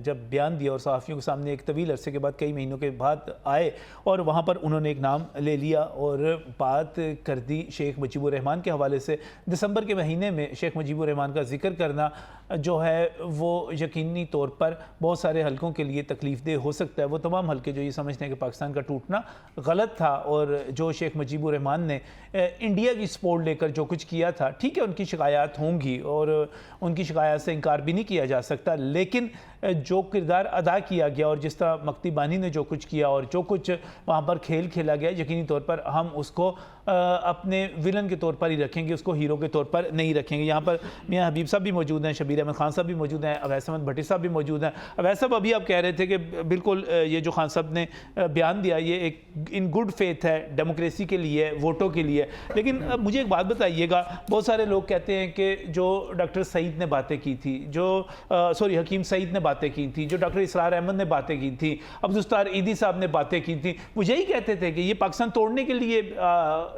जब बयान दिया और सहाफ़ियों के सामने एक तवील अरसे के बाद, कई महीनों के बाद आए और वहाँ पर उन्होंने एक नाम ले लिया और बात कर दी शेख मुजीबुर रहमान के हवाले से। दिसंबर के महीने में शेख मुजीबुर रहमान का जिक्र करना जो है वो यकीनी तौर पर बहुत सारे हलकों के लिए तकलीफ़ देह हो सकता है। वो तमाम हलके जो ये समझते हैं कि पाकिस्तान का टूटना गलत था और जो शेख मुजीबुर रहमान ने इंडिया की सपोर्ट लेकर जो कुछ किया था, ठीक है उनकी शिकायत होंगी और उनकी शिकायत से इनकार भी नहीं किया जा सकता, लेकिन जो किरदार अदा किया गया और जिस तरह मक्ती बानी ने जो कुछ किया और जो कुछ वहाँ पर खेल खेला गया, यकीनी तौर पर हम उसको अपने विलन के तौर पर ही रखेंगे, उसको हीरो के तौर पर नहीं रखेंगे। यहाँ पर मियाँ हबीब साहब भी मौजूद हैं, शबीर अहमद खान साहब भी मौजूद हैं, अवैस अहमद भट्टी साहब भी मौजूद हैं। अवैस साहब, अभी आप कह रहे थे कि बिल्कुल ये जो खान साहब ने बयान दिया ये एक इन गुड फेथ है, डेमोक्रेसी के लिए, वोटों के लिए, लेकिन मुझे एक बात बताइएगा, बहुत सारे लोग कहते हैं कि जो डॉक्टर सईद ने बातें की थी, जो हकीम सईद ने बातें की थी, जो डॉक्टर इसरार अहमद ने बातें की थी, अब्दुस्तार ईदी साहब ने बातें की थी, वो यही कहते थे कि ये पाकिस्तान तोड़ने के लिए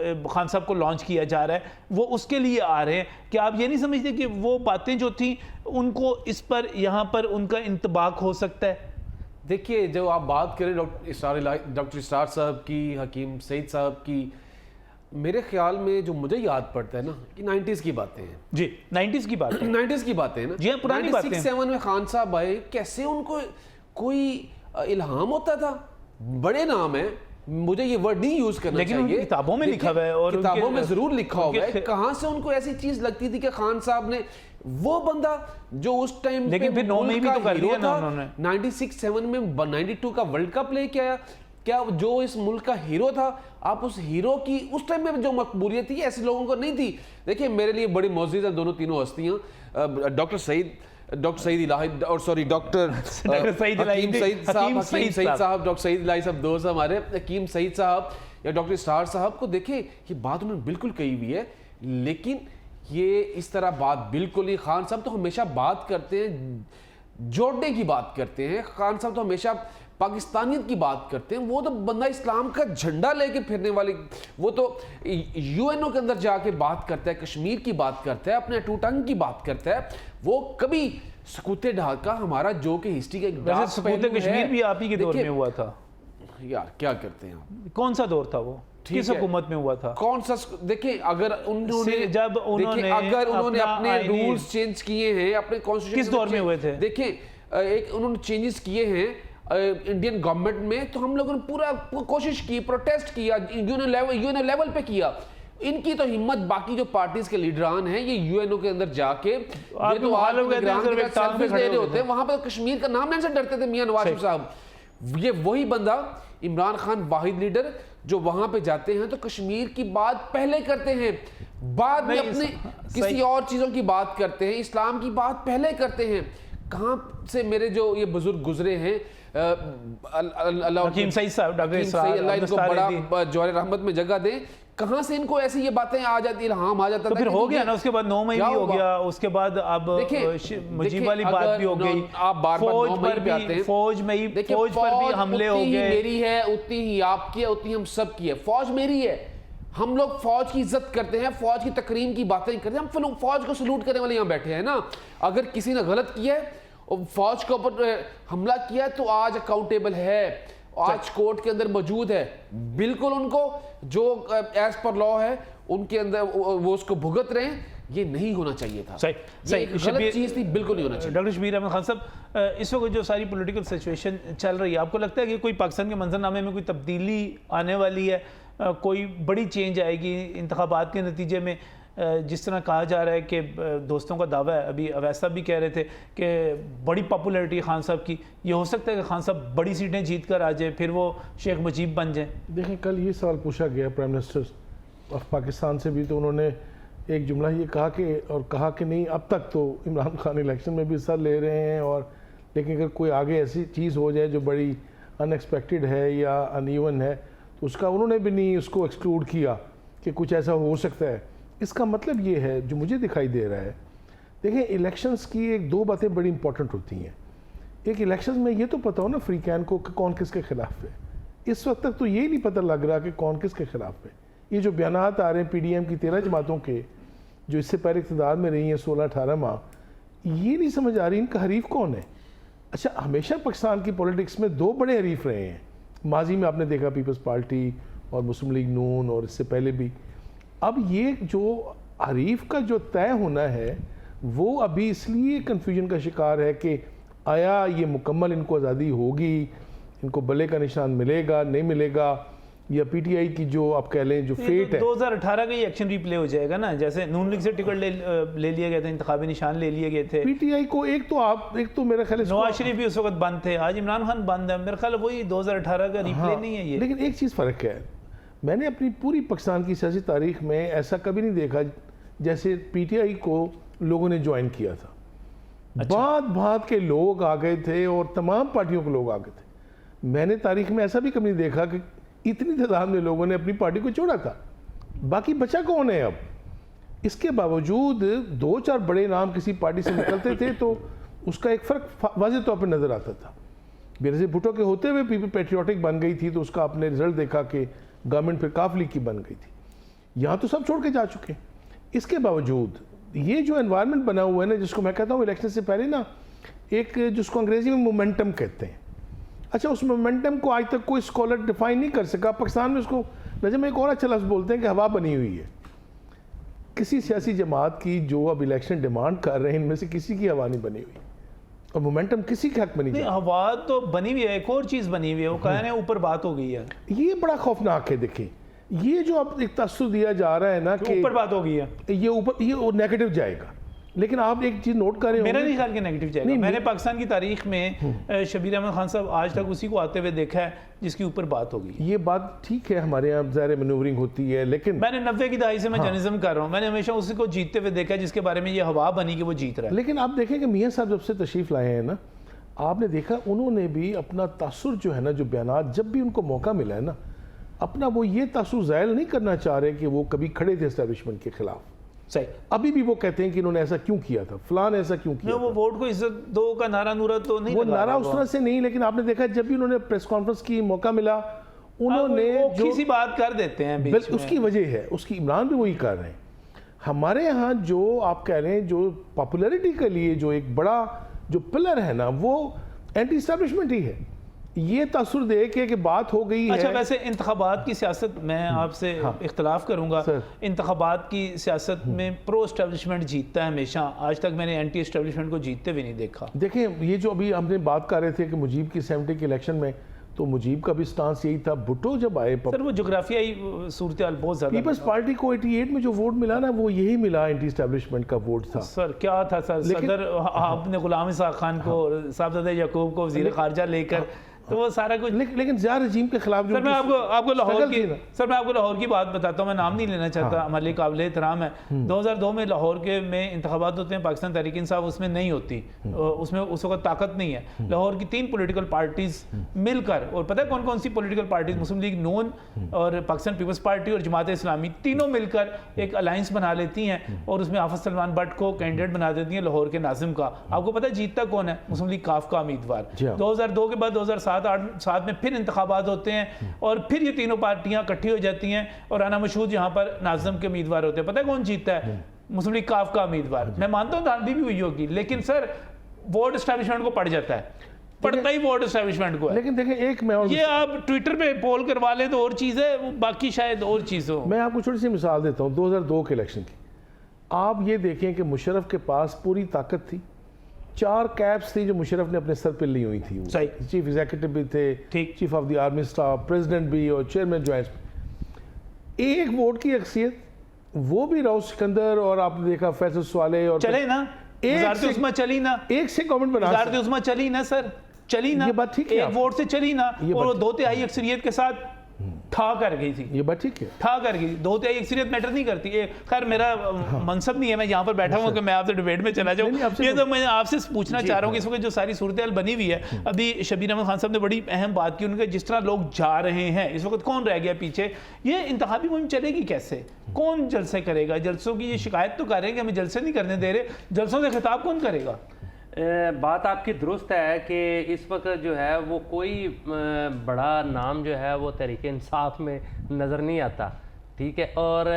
खान साहब को लॉन्च किया जा रहा है, वो उसके लिए आ रहे हैं। क्या आप ये नहीं समझते कि वो बातें जो थी उनको इस पर यहाँ पर उनका इंतबाक हो सकता है? देखिए, जब आप बात करें डॉक्टर इसरार साहब की, हकीम सईद साहब की, मेरे ख्याल में जो मुझे याद पड़ता है ना कि 90s की बातें हैं जी, 90s की बात है। 90s की बातें हैं ना जी हाँ, पुरानी बातें हैं। 96-7 में खान साहब आए, कैसे उनको कोई इल्हाम होता था, बड़े नाम है, मुझे ये वर्ड नहीं यूज करना लेकिन चाहिए, किताबों में लिखा हुआ है और किताबों में जरूर लिखा हुआ है। कहां से उनको ऐसी चीज लगती थी कि खान साहब ने वो बंदा जो उस टाइम लेकिन फिर 9 में भी तो कर दिया ना उन्होंने। 96-7 में 92 का वर्ल्ड कप लेके आया, क्या जो इस मुल्क का हीरो था, आप उस हीरो की उस टाइम में जो मकबूलियत थी ऐसे लोगों को नहीं थी। देखिए, मेरे लिए बड़ी मौजूद है दोनों तीनों हस्तियां, डॉक्टर सईद इलाही और सॉरी डॉक्टर हकीम सईद साहब, डॉक्टर सईद इलाही साहब दोस्त हमारे, हकीम सईद साहब या डॉक्टर इसरार साहब को देखे, ये बात उन्होंने बिल्कुल कही हुई है, लेकिन ये इस तरह बात बिल्कुल ही, खान साहब तो हमेशा बात करते हैं, जोड़ने की बात करते हैं, खान साहब तो हमेशा पाकिस्तानियत की बात करते हैं। वो तो बंदा इस्लाम का झंडा लेके फिरने वाले, वो तो यूएनओ के अंदर जाके बात करता है, कश्मीर की बात करता है, अपने टूटंग की बात करता है। वो कभी सकूते ढाका हमारा जो कि हिस्ट्री का एक डार्क सकूते कश्मीर भी आप ही के दौर में हुआ था यार, क्या करते हैं आप? कौन सा दौर था वो, किस हुकूमत में हुआ था? कौन सा? देखिए, अगर उन्होंने अपने रूल्स चेंज किए हैं, अपने कॉन्स्टिट्यूशन किस दौर में हुए थे? देखिए, एक उन्होंने चेंजेस किए हैं इंडियन गवर्नमेंट में, तो हम लोगों ने पूरा कोशिश की, प्रोटेस्ट किया, यूएनओ लेवल पे किया। इनकी तो हिम्मत, बाकी जो पार्टीज के लीडरान हैं, ये यूएनओ के अंदर जाके ये तो सेल्फीज ले रहे होते हैं, वहां पर कश्मीर का नाम लेने से डरते थे मियां नवाज शरीफ साहब। ये वही बंदा इमरान खान, वाहिद लीडर, जो वहां पे जाते हैं तो कश्मीर की बात पहले करते हैं, बाद में अपने किसी और चीजों की बात करते हैं, इस्लाम की बात पहले करते हैं। कहां से मेरे जो ये बुजुर्ग गुजरे हैं, हकीम सईद साहब, डॉक्टर इसरार, अल्लाह इनको बड़ा जौहर रहमत में जगह दे, कहां से इनको ऐसी ये बातें आ जाती, इल्हाम आ जाता तो फिर हो गया ना, उसके बाद 9 मई भी हो गया, उसके बाद अब मुजीब वाली बात भी हो गई, आप बार-बार फौज पर भी हमले हो गए। मेरी है उतनी ही आपकी है, उतनी हम सब की है, फौज मेरी है, हम लोग फौज की इज्जत करते हैं, फौज की तकरीम की बातें करते हैं, हम फौज को सलूट करने वाले यहाँ बैठे हैं ना। अगर किसी ने गलत किया है और फौज के ऊपर हमला किया तो आज अकाउंटेबल है, आज कोर्ट के अंदर मौजूद है, बिल्कुल उनको जो एज पर लॉ है उनके अंदर वो उसको भुगत रहे हैं। ये नहीं होना चाहिए था, सही गलत चीज थी, बिल्कुल नहीं होना चाहिए। डॉक्टर शबीर अहमद खान साहब, इस वक्त जो सारी पॉलिटिकल सिचुएशन चल रही है, आपको लगता है कि कोई पाकिस्तान के मंजरनामे में कोई तब्दीली आने वाली है, कोई बड़ी चेंज आएगी इंतखाबात के नतीजे में? जिस तरह कहा जा रहा है कि दोस्तों का दावा है, अभी अवैस साहब भी कह रहे थे कि बड़ी पॉपुलैरिटी खान साहब की, ये हो सकता है कि खान साहब बड़ी सीटें जीत कर आ जाए, फिर वो शेख मुजीब बन जाए? देखें, कल ये सवाल पूछा गया प्राइम मिनिस्टर पाकिस्तान से भी, तो उन्होंने एक जुमला ये कहा कि नहीं, अब तक तो इमरान खान इलेक्शन में भी हिस्सा ले रहे हैं, और लेकिन अगर कोई आगे ऐसी चीज़ हो जाए जो बड़ी अनएक्सपेक्टेड है या अनइवन है, तो उसका उन्होंने भी नहीं उसको एक्सक्लूड किया कि कुछ ऐसा हो सकता है। इसका मतलब ये है, जो मुझे दिखाई दे रहा है, देखें इलेक्शंस की एक दो बातें बड़ी इंपॉर्टेंट होती हैं। एक इलेक्शंस में ये तो पता हो ना फ्री कैन को कि कौन किसके खिलाफ है। इस वक्त तक तो ये नहीं पता लग रहा कि कौन किसके खिलाफ है। ये जो बयानात आ रहे हैं PDM की 13 जमातों के, जो इससे पहले इक़्तिदार में रही हैं 16-18 माह, ये नहीं समझ आ रही इनका हरीफ कौन है। अच्छा, हमेशा पाकिस्तान की पॉलिटिक्स में दो बड़े हरीफ रहे हैं। माजी में आपने देखा पीपल्स पार्टी और मुस्लिम लीग नून, और इससे पहले भी। अब ये जो हरीफ का जो तय होना है वो अभी इसलिए कन्फ्यूजन का शिकार है कि आया ये मुकम्मल इनको आज़ादी होगी, इनको बल्ले का निशान मिलेगा नहीं मिलेगा, या PTI की जो आप कह लें जो फेट है। 2018 का ये एक्शन रिप्ले हो जाएगा ना, जैसे नून लीग से टिकट ले लिए गए थे, इंतखाबी निशान ले लिए गए थे। PTI को एक तो मेरा ख्याल नवाज शरीफ भी उस वक्त बंद थे, आज इमरान खान बंद है, मेरा ख्याल वही 2018 का रिप्ले नहीं है ये। लेकिन एक चीज़ फ़र्क है, मैंने अपनी पूरी पाकिस्तान की सियासी तारीख में ऐसा कभी नहीं देखा जैसे PTI को लोगों ने ज्वाइन किया था। भात के लोग आ गए थे और तमाम पार्टियों के लोग आ गए थे। मैंने तारीख में ऐसा भी कभी नहीं देखा कि इतनी तादाद में लोगों ने अपनी पार्टी को छोड़ा था। बाकी बचा कौन है अब? इसके बावजूद 2-4 बड़े नाम किसी पार्टी से निकलते थे तो उसका एक फ़र्क वाज़ेह तौर पर नज़र आता था। बेनज़ीर भुट्टो के होते हुए पीपल पैट्रियोटिक बन गई थी, तो उसका आपने रिजल्ट देखा कि गवर्नमेंट फिर काफ लीग की बन गई थी। यहाँ तो सब छोड़ के जा चुके। इसके बावजूद ये जो एनवायरनमेंट बना हुआ है ना, जिसको मैं कहता हूँ इलेक्शन से पहले ना एक, जिसको अंग्रेजी में मोमेंटम कहते हैं। अच्छा, उस मोमेंटम को आज तक कोई स्कॉलर डिफाइन नहीं कर सका। पाकिस्तान में उसको नजम एक और अच्छा लफ्ज़ बोलते हैं कि हवा बनी हुई है। किसी सियासी जमात की जो अब इलेक्शन डिमांड कर रहे हैं, इनमें से किसी की हवा नहीं बनी हुई, और मोमेंटम किसी के हक में नहीं। हवा तो बनी हुई है, एक और चीज़ बनी हुई है, वो कहने ऊपर बात हो गई है। ये बड़ा खौफनाक है। देखिए, ये जो अब एक तस्सुर दिया जा रहा है ना कि ऊपर बात हो गई है, ये नेगेटिव जाएगा। लेकिन आप एक चीज़ नोट कर रहे हो, मेरा नहीं ख्याल कि नेगेटिव जाएगा। मैंने पाकिस्तान की तारीख में शबीर अहमद खान साहब आज तक उसी को आते हुए देखा है जिसकी ऊपर बात हो गई। ये बात ठीक है, हमारे यहाँ ज़ाहिर मैनूवरिंग होती है, लेकिन मैंने 90 की दहाई से मैं जर्नलिज्म कर रहा हूँ, मैंने हमेशा उसी को जीतते हुए देखा है जिसके बारे में ये हवा बनी कि वो जीत रहा है। लेकिन आप देखें कि मियाँ साहब जब से तशरीफ़ लाए हैं ना, आपने देखा उन्होंने भी अपना तासुर जो है ना, जो बयानात जब भी उनको मौका मिला है ना, अपना वो ये तासुर ज़ायल नहीं करना चाह रहे कि वो कभी खड़े थे एस्टैब्लिशमेंट के खिलाफ। सही, अभी भी वो कहते हैं कि इन्होंने ऐसा क्यों किया था, फलान ऐसा क्यों किया वो वोट को इज्जत दो का नारा नूरा तो नहीं, वो नारा उस तरह से नहीं। लेकिन आपने देखा जब भी उन्होंने प्रेस कॉन्फ्रेंस की मौका मिला, उन्होंने जो किसी बात कर देते हैं बीच में। उसकी वजह है, उसकी इमरान भी वही कर रहे हैं। हमारे यहाँ जो आप कह रहे हैं जो पॉपुलैरिटी के लिए जो एक बड़ा जो पिलर है ना, वो एंटी एस्टैब्लिशमेंट ही है। ये तासुर दे के कि बात हो गई है। अच्छा, वैसे इंतखाबात की सियासत मैं आपसे इख्तलाफ करूंगा। इंतखाबात की सियासत में प्रो एस्टैब्लिशमेंट जीतता है हमेशा, आज तक मैंने एंटी एस्टैब्लिशमेंट को जीतते भी नहीं देखा। देखें, ये जो अभी हमने बात कर रहे थे कि मुजीब की 70 के इलेक्शन में, तो मुजीब का भी स्टांस यही था। भुट्टो जब आए, सर वो जोग्राफियाई सूरत हाल बहुत ज़्यादा, पीपल्स पार्टी को 88 में जो वोट मिला ना, वो यही मिला, एंटी एस्टैब्लिशमेंट का वोट था। सर क्या था सर, सदर आपने गुलाम इसाक खान को और साहबजादा याकूब को वज़ीर ख़ारजा लेकर, तो वो सारा कुछ। लेकिन ज़िया रजीम के खिलाफ सर मैं आपको लाहौर की बात बताता हूँ, मैं नाम नहीं लेना चाहता, हमारे लिए काबिल एहतराम है। 2002 में लाहौर के में इंतखाबात होते हैं, पाकिस्तान तहरीक इंसाफ उसमें नहीं होती, उसमें उस वक्त ताकत नहीं है। लाहौर की 3 पॉलिटिकल पार्टीज मिलकर, और पता है कौन कौन सी पॉलिटिकल पार्टीज, मुस्लिम लीग नून और पाकिस्तान पीपल्स पार्टी और जमात इस्लामी, तीनों मिलकर एक अलायंस बना लेती हैं और उसमें आफत सलमान भट्ट को कैंडिडेट बना देती हैं लाहौर के नाजिम का। आपको पता है जीतता कौन है? मुस्लिम लीग काफ का उम्मीदवार। 2002 के बाद 2007 में फिर इंतखाबात होते हैं और फिर ये तीनों पार्टियां इकट्ठी हो जाती हैं और आना मशहूद यहाँ पर नाज़िम के उम्मीदवार होते हैं। पता है कौन जीतता है? मुस्लिम लीग काफ का उम्मीदवार। मैं मानता हूँ दांडी भी हुई होगी, लेकिन सर वोट एस्टैब्लिशमेंट को पड़ जाता है, पड़ता ही वोट एस्टैब्लिशमेंट को है। लेकिन देखें, एक मैं और ये आप ट्विटर पे पोल करवा लें तो और चीज़ है, बाकी शायद और चीज़ हो। मैं आपको छोटी सी मिसाल देता हूँ 2002 के इलेक्शन की। आप ये देखें कि मुशर्रफ के पास पूरी ताकत थी, 4 कैप्स थी जो मुशर्रफ ने अपने सर पे ली हुई थी। चीफ एग्जीक्यूटिव भी थे, chief of the army staff, president भी और चेयरमैन ज्वाइंट। एक वोट की अक्सियत, वो भी राउस सिकंदर और आपने देखा फैसल स्वाले और चले ना, उसमें चली ना, एक से गवर्नमेंट बना उसमें चली ना सर, चली ना, ये बात ठीक है, एक वोट से चली ना, और वो 2/3 अक्सरियत के साथ ठा कर गई थी, ये बात ठीक है। ठा कर गई, दो तो एक्सीरियत मैटर नहीं करती। खैर मेरा मनसब नहीं है, मैं यहाँ पर बैठा हूँ कि मैं आपसे डिबेट में चला जाऊँ। ये तो मैं आपसे पूछना चाह रहा हूँ कि इस वक्त जो सारी सूरत हाल बनी हुई है, अभी शबीर अहमद खान साहब ने बड़ी अहम बात की, उनके जिस तरह लोग जा रहे हैं इस वक्त, कौन रह गया पीछे? ये इंतखाबी मुहिम चलेगी कैसे? कौन जलसे करेगा? जलसों की ये शिकायत तो करेंगे हमें जलसे नहीं करने दे रहे, जलसों से खिताब कौन करेगा? बात आपकी दुरुस्त है कि इस वक्त जो है वो कोई बड़ा नाम जो है वो तहरीक इंसाफ में नज़र नहीं आता, ठीक है, और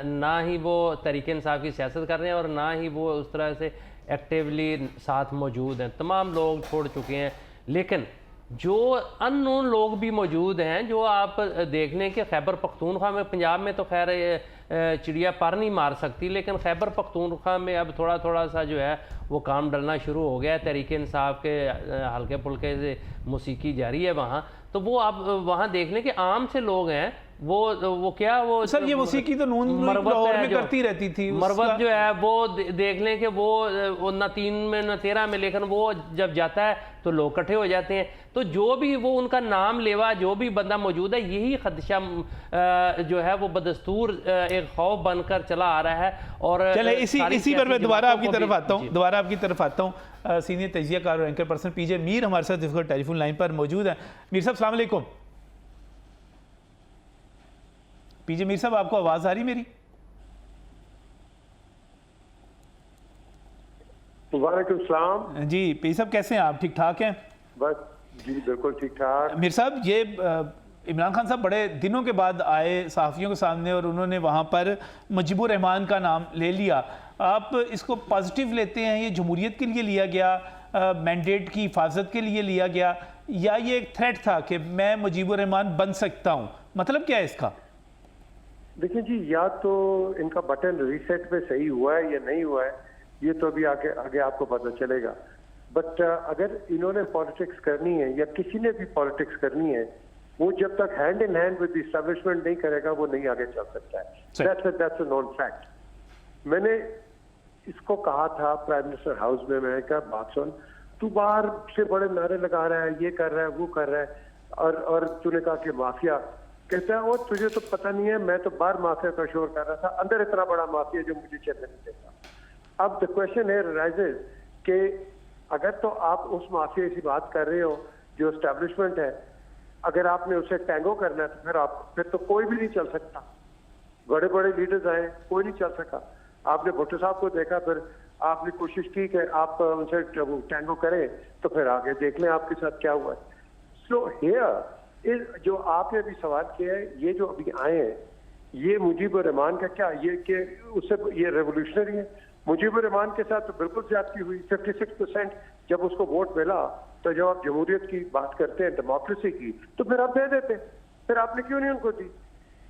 ना ही वो तहरीक इंसाफ की सियासत कर रहे हैं और ना ही वो उस तरह से एक्टिवली साथ मौजूद हैं। तमाम लोग छोड़ चुके हैं, लेकिन जो अननोन लोग भी मौजूद हैं, जो आप देख लें कि खैबर पख्तूनख्वा में, पंजाब में तो खैर चिड़िया पर नहीं मार सकती, लेकिन खैबर पख्तूनख्वा में अब थोड़ा थोड़ा सा जो है वो काम डलना शुरू हो गया है। तहरीक इंसाफ के हल्के फुल्के से मौसीकी जारी है वहाँ, तो वो आप वहाँ देख लें कि आम से लोग हैं, वो क्या वो सर ये मौसीकी तो नून लाहौर में करती रहती थी, मरवत जो है वो देख लें कि वो ना 3 में ना 13 में, लेकिन वो जब जाता है तो लोग इकट्ठे हो जाते हैं। तो जो भी वो उनका नाम लेवा जो भी बंदा मौजूद है, यही खदशा जो है वो बदस्तूर एक खौफ बनकर चला आ रहा है। और चले इसी पर मैं दोबारा आपकी तरफ आता हूँ। सीनियर तजियाकार और एंकर पर्सन पीजे मीर हमारे साथ इस वक्त टेलीफोन लाइन पर मौजूद हैं। मीर साहब अस्सलाम वालेकुम। पीजे मीर साहब आपको आवाज आ रही मेरी? वालेकुम सलाम जी पी साहब कैसे हैं आप? ठीक ठाक हैं? बस जी बिल्कुल ठीक ठाक। मीर साहब ये इमरान खान साहब बड़े दिनों के बाद आए सहाफ़ियों के सामने और उन्होंने वहाँ पर मुजीबुर रहमान का नाम ले लिया। आप इसको पॉजिटिव लेते हैं? ये जमहूरियत के लिए लिया गया, मैंडेट की हिफाजत के लिए लिया गया, या ये एक थ्रेट था कि मैं मुजीबुर रहमान बन सकता हूँ? मतलब क्या है इसका? देखिए जी, या तो इनका बटन रीसेट पे सही हुआ है या नहीं हुआ है, ये तो अभी आगे आपको पता चलेगा। बट अगर इन्होंने पॉलिटिक्स करनी है या किसी ने भी पॉलिटिक्स करनी है, वो जब तक hand in hand with establishment नहीं करेगा वो नहीं आगे चल सकता है। That's a non fact. मैंने इसको कहा था प्राइम मिनिस्टर हाउस में, मैंने कहा बात सुन, तू बाहर से बड़े नारे लगा रहा है, ये कर रहा है, वो कर रहा है, और तूने कहा कि माफिया। कहता है और तुझे तो पता नहीं है, मैं तो बाहर माफिया का शोर कर रहा था, अंदर इतना बड़ा माफिया जो मुझे चलने नहीं देता। अब द क्वेश्चन है राइजेस कि अगर तो आप उस माफिया की बात कर रहे हो जो एस्टैब्लिशमेंट है, अगर आपने उसे टैंगो करना है तो फिर तो कोई भी नहीं चल सकता। बड़े बड़े लीडर्स आए, कोई नहीं चल सका। आपने भुट्टो साहब को देखा, फिर आपने कोशिश की कि आप उनसे टैंगो करें, तो फिर आगे देख लें आपके साथ क्या हुआ है। सो हियर जो आपने अभी सवाल किया है, ये जो अभी आए हैं, ये मुजीबुर रहमान का क्या, ये कि उससे ये रेवोल्यूशनरी है? मुजीबुर रहमान के साथ तो बिल्कुल ज्यादती हुई। 56% जब उसको वोट मिला, तो जब आप जमहूरियत की बात करते हैं, डेमोक्रेसी की, तो फिर आप दे देते। फिर आपने क्यों नहीं उनको दी?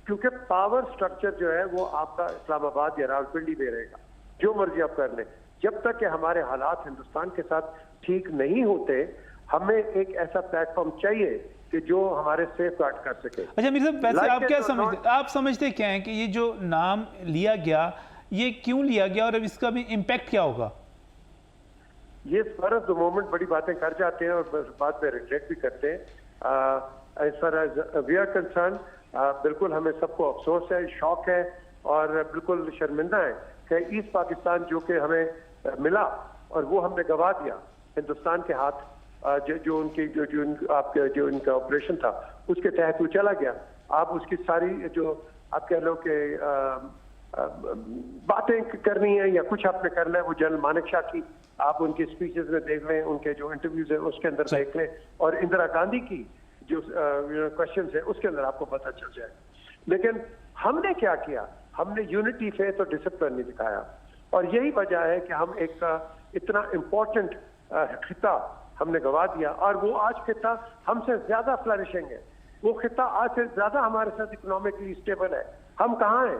क्योंकि पावर स्ट्रक्चर जो है वो आपका इस्लामाबाद या रावलपिंडी में रहेगा, जो मर्जी आप कर लें। जब तक कि हमारे हालात हिंदुस्तान के साथ ठीक नहीं होते, हमें एक ऐसा प्लेटफॉर्म चाहिए कि जो हमारे सेफ गार्ड कर सके। अच्छा मीर साहब, वैसे आप क्या समझते, आप समझते क्या है कि ये जो नाम लिया गया, ये क्यों लिया गया और अब इसका भी इम्पैक्ट क्या होगा? ये स्पर ऑफ द मोमेंट बड़ी बातें कर जाते हैं और बाद में रिग्रेट भी करते हैं। As far as we are concern, बिल्कुल हमें सबको अफसोस है, शौक है और बिल्कुल शर्मिंदा है कि ईस्ट पाकिस्तान जो कि हमें मिला और वो हमने गवा दिया हिंदुस्तान के हाथ। जो इनका ऑपरेशन था उसके तहत वो चला गया। आप उसकी सारी जो आप कह लो कि बातें करनी है या कुछ आपने करना है, वो जनरल मानेक शाह की आप उनकी स्पीचेस में देख लें, उनके जो इंटरव्यूज है उसके अंदर देख लें, और इंदिरा गांधी की जो क्वेश्चन है उसके अंदर आपको पता चल जाए। लेकिन हमने क्या किया? हमने यूनिटी, फेथ और डिसिप्लिन नहीं दिखाया, और यही वजह है कि हम एक इतना इम्पोर्टेंट खिता हमने गवा दिया। और वो आज खिता हमसे ज्यादा फ्लरिशिंग है, वो खिता आज से ज्यादा हमारे साथ इकोनॉमिकली स्टेबल है। हम कहाँ हैं?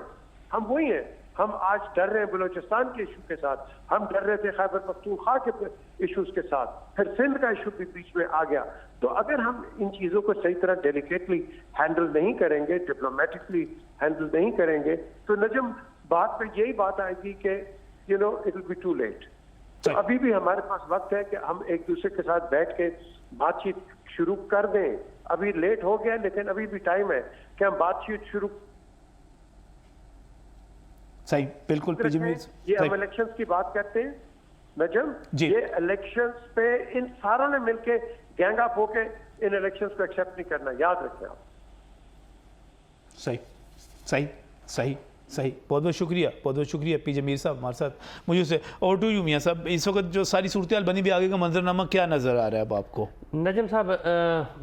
हम वही हैं। हम आज डर रहे हैं बलोचिस्तान के इशू के साथ, हम डर रहे थे खैबर पख्तूनख्वा के इशूज के साथ, फिर सिंध का इशू भी बीच में आ गया। तो अगर हम इन चीजों को सही तरह डेलिकेटली हैंडल नहीं करेंगे, डिप्लोमेटिकली हैंडल नहीं करेंगे, तो नजम बात पे यही बात आएगी कि it will be too late. तो अभी भी हमारे पास वक्त है कि हम एक दूसरे के साथ बैठ के बातचीत शुरू कर दें। अभी लेट हो गया लेकिन अभी भी टाइम है कि हम बातचीत शुरू। सही, बिल्कुल। ये हम इलेक्शंस की बात करते हैं नजम जी। ये इलेक्शंस पे इन सारों ने मिलके गैंग अप होके इन इलेक्शंस को एक्सेप्ट नहीं करना, याद रखें आप। सही सही सही सही, बहुत बहुत शुक्रिया, बहुत बहुत शुक्रिया पी जमीर साहब हमारे साथ मुझे से। और टू यू मियाँ साहब, इस वक्त जो सारी सूरत हाल बनी भी, आगे का मंजरनामा क्या नज़र आ रहा है अब आपको? नजम साहब,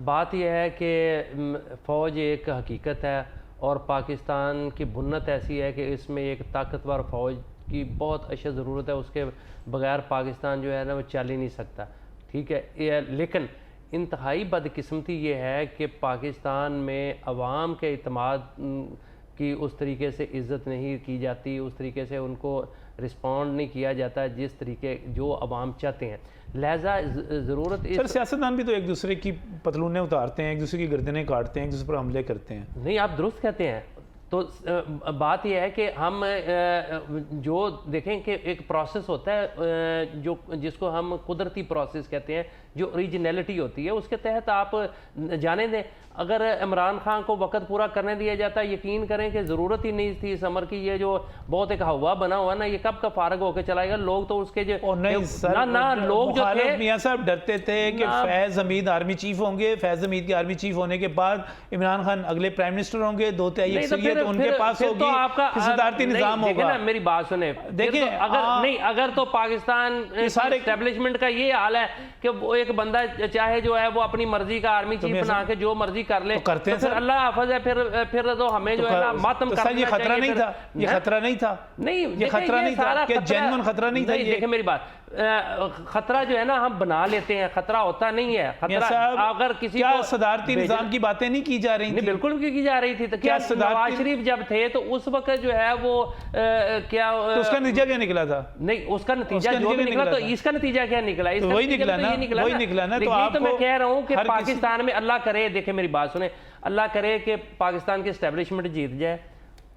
बात यह है कि फ़ौज एक हकीकत है और पाकिस्तान की बुन्नत ऐसी है कि इसमें एक ताकतवर फ़ौज की बहुत अशद ज़रूरत है। उसके बगैर पाकिस्तान जो है ना वो चल ही नहीं सकता, ठीक है। लेकिन इंतहाई बदकिस्मती ये है कि पाकिस्तान में अवाम के इत्मीनान की उस तरीके से इज़्ज़त नहीं की जाती, उस तरीके से उनको रिस्पॉन्ड नहीं किया जाता जिस तरीके जो अवाम चाहते हैं। लिहाजा ज़रूरत सर, सियासतदान भी तो एक दूसरे की पतलूनें उतारते हैं, एक दूसरे की गर्दनें काटते हैं, एक दूसरे पर हमले करते हैं। नहीं, आप दुरुस्त कहते हैं। तो बात यह है कि हम जो देखें कि एक प्रोसेस होता है जो जिसको हम कुदरती प्रोसेस कहते हैं, जो ओरिजिनलिटी होती है, उसके तहत आप जाने दें। अगर इमरान खान को वक्त पूरा करने दिया जाता है, यकीन करें कि ज़रूरत ही नहीं थी इस अमर की। ये जो बहुत एक हवा बना हुआ ना, ये कब का फारग होकर चलाएगा। लोग तो उसके जो नहीं सर, ना लोग जो थे, मियां साहब डरते थे कि फैज़ हमीद आर्मी चीफ होंगे, फैज़ हमीद के आर्मी चीफ होने के बाद इमरान खान अगले प्राइम मिनिस्टर होंगे, 2/3 अक्सरियत उनके पास होगी, तो आपका सदारती निज़ाम होगा। मेरी बात सुने, देखिए अगर तो पाकिस्तान सारे एस्टेब्लिशमेंट का ये हाल है कि वो एक बंदा चाहे जो है वो अपनी मर्जी का आर्मी चीफ बना के जो मर्जी कर ले, तो करते हैं फिर अल्लाह हाफ़िज़ है। फिर तो हमें जो है ना मातम करना चाहिए। ये खतरा नहीं था, ये खतरा नहीं था, नहीं ये खतरा नहीं था, कि जेन्युइन खतरा नहीं था। देखिए मेरी बात, खतरा जो है ना हम बना लेते हैं, खतरा होता नहीं है। खतरा अगर किसी क्या सदारती निजाम की बातें नहीं की जा रही थी? बिल्कुल की जा रही थी। तो क्या नवाज शरीफ जब थे तो उस वक्त जो है वो क्या तो उसका नतीजा क्या निकला था? नहीं, उसका नतीजा जो भी निकला तो इसका नतीजा क्या निकला? इसका वही निकला ना, वही निकला ना। तो मैं कह रहा हूँ कि पाकिस्तान में अल्लाह करे, देखे मेरी बात सुने, अल्लाह करे कि पाकिस्तान की एस्टेब्लिशमेंट जीत जाए,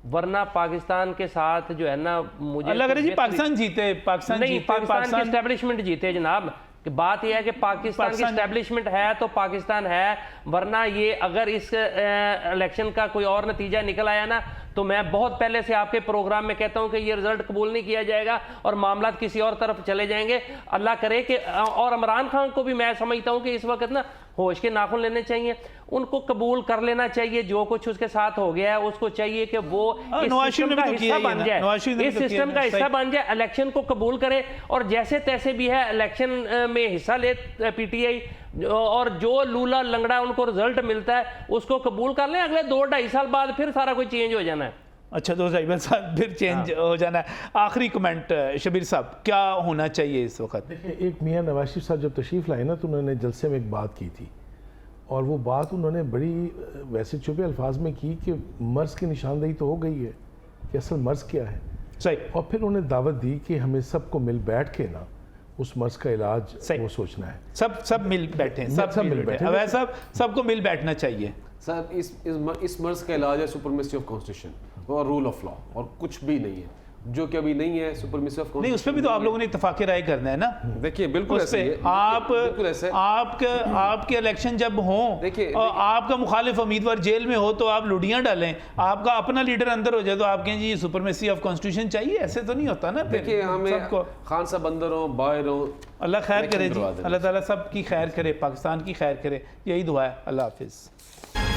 वरना पाकिस्तान के साथ जो है ना मुझे अल्लाह करे जी पाकिस्तान जीते, पाकिस्तान नहीं, पाकिस्तान की एस्टेब्लिशमेंट जीते जनाब। कि बात यह है कि पाकिस्तान की एस्टेब्लिशमेंट है तो पाकिस्तान है, वरना ये अगर इस इलेक्शन का कोई और नतीजा निकल आया ना तो मैं बहुत पहले से आपके प्रोग्राम में कहता हूं कि ये रिजल्ट कबूल नहीं किया जाएगा और मामला किसी और तरफ चले जाएंगे। अल्लाह करे कि और इमरान खान को भी मैं समझता हूं कि इस वक्त ना होश के नाखून लेने चाहिए, उनको कबूल कर लेना चाहिए। जो कुछ उसके साथ हो गया है उसको चाहिए कि वो इस सिस्टम का हिस्सा बन जाए, इस सिस्टम का हिस्सा बन जाए, इलेक्शन को कबूल करे और जैसे तैसे भी है इलेक्शन में हिस्सा ले पीटीआई, और जो लूला लंगड़ा उनको रिजल्ट मिलता है उसको कबूल कर लें। अगले 2-2.5 साल बाद फिर सारा कुछ चेंज हो जाना है। अच्छा, 2-2.5 साल फिर चेंज हो जाना है। आखिरी कमेंट शबीर साहब, क्या होना चाहिए इस वक्त? देखिए, एक मियाँ नवाज शरीफ साहब जब तशरीफ़ लाए ना तो उन्होंने जलसे में एक बात की थी और वो बात उन्होंने बड़ी वैसे छुपे अल्फाज में की कि मर्ज़ की निशानदेही तो हो गई है कि असल मर्ज़ क्या है। सही। और फिर उन्होंने दावत दी कि हमें सबको मिल बैठ के ना उस मर्ज़ का इलाज वो सोचना है। सब मिल बैठे, सब मिल बैठे, अब ऐसा सबको मिल बैठना चाहिए। सर, इस मर्ज़ का इलाज है सुपरमेसी ऑफ कॉन्स्टिट्यूशन और रूल ऑफ लॉ, और कुछ भी नहीं है जो कि अभी नहीं है सुपरमेसी ऑफ। नहीं, उस पर भी तो आप लोगों ने इत्तेफाक राय करना है ना। देखिए बिल्कुल ऐसे है, बिल्कुल ऐसे आपके इलेक्शन जब हों, देखिए आपका मुखालिफ उम्मीदवार जेल में हो तो आप लुडियां डालें, आपका अपना लीडर अंदर हो जाए तो आप कहें जी सुपरमेसी ऑफ कॉन्स्टिट्यूशन चाहिए, ऐसे तो नहीं होता ना। देखिए हमें खान साहब अंदर हो बाहर हो, अल्लाह खैर करे जी, अल्लाह ताला सब की खैर करे, पाकिस्तान की खैर करे, यही दुआ है। अल्लाह हाफिज़।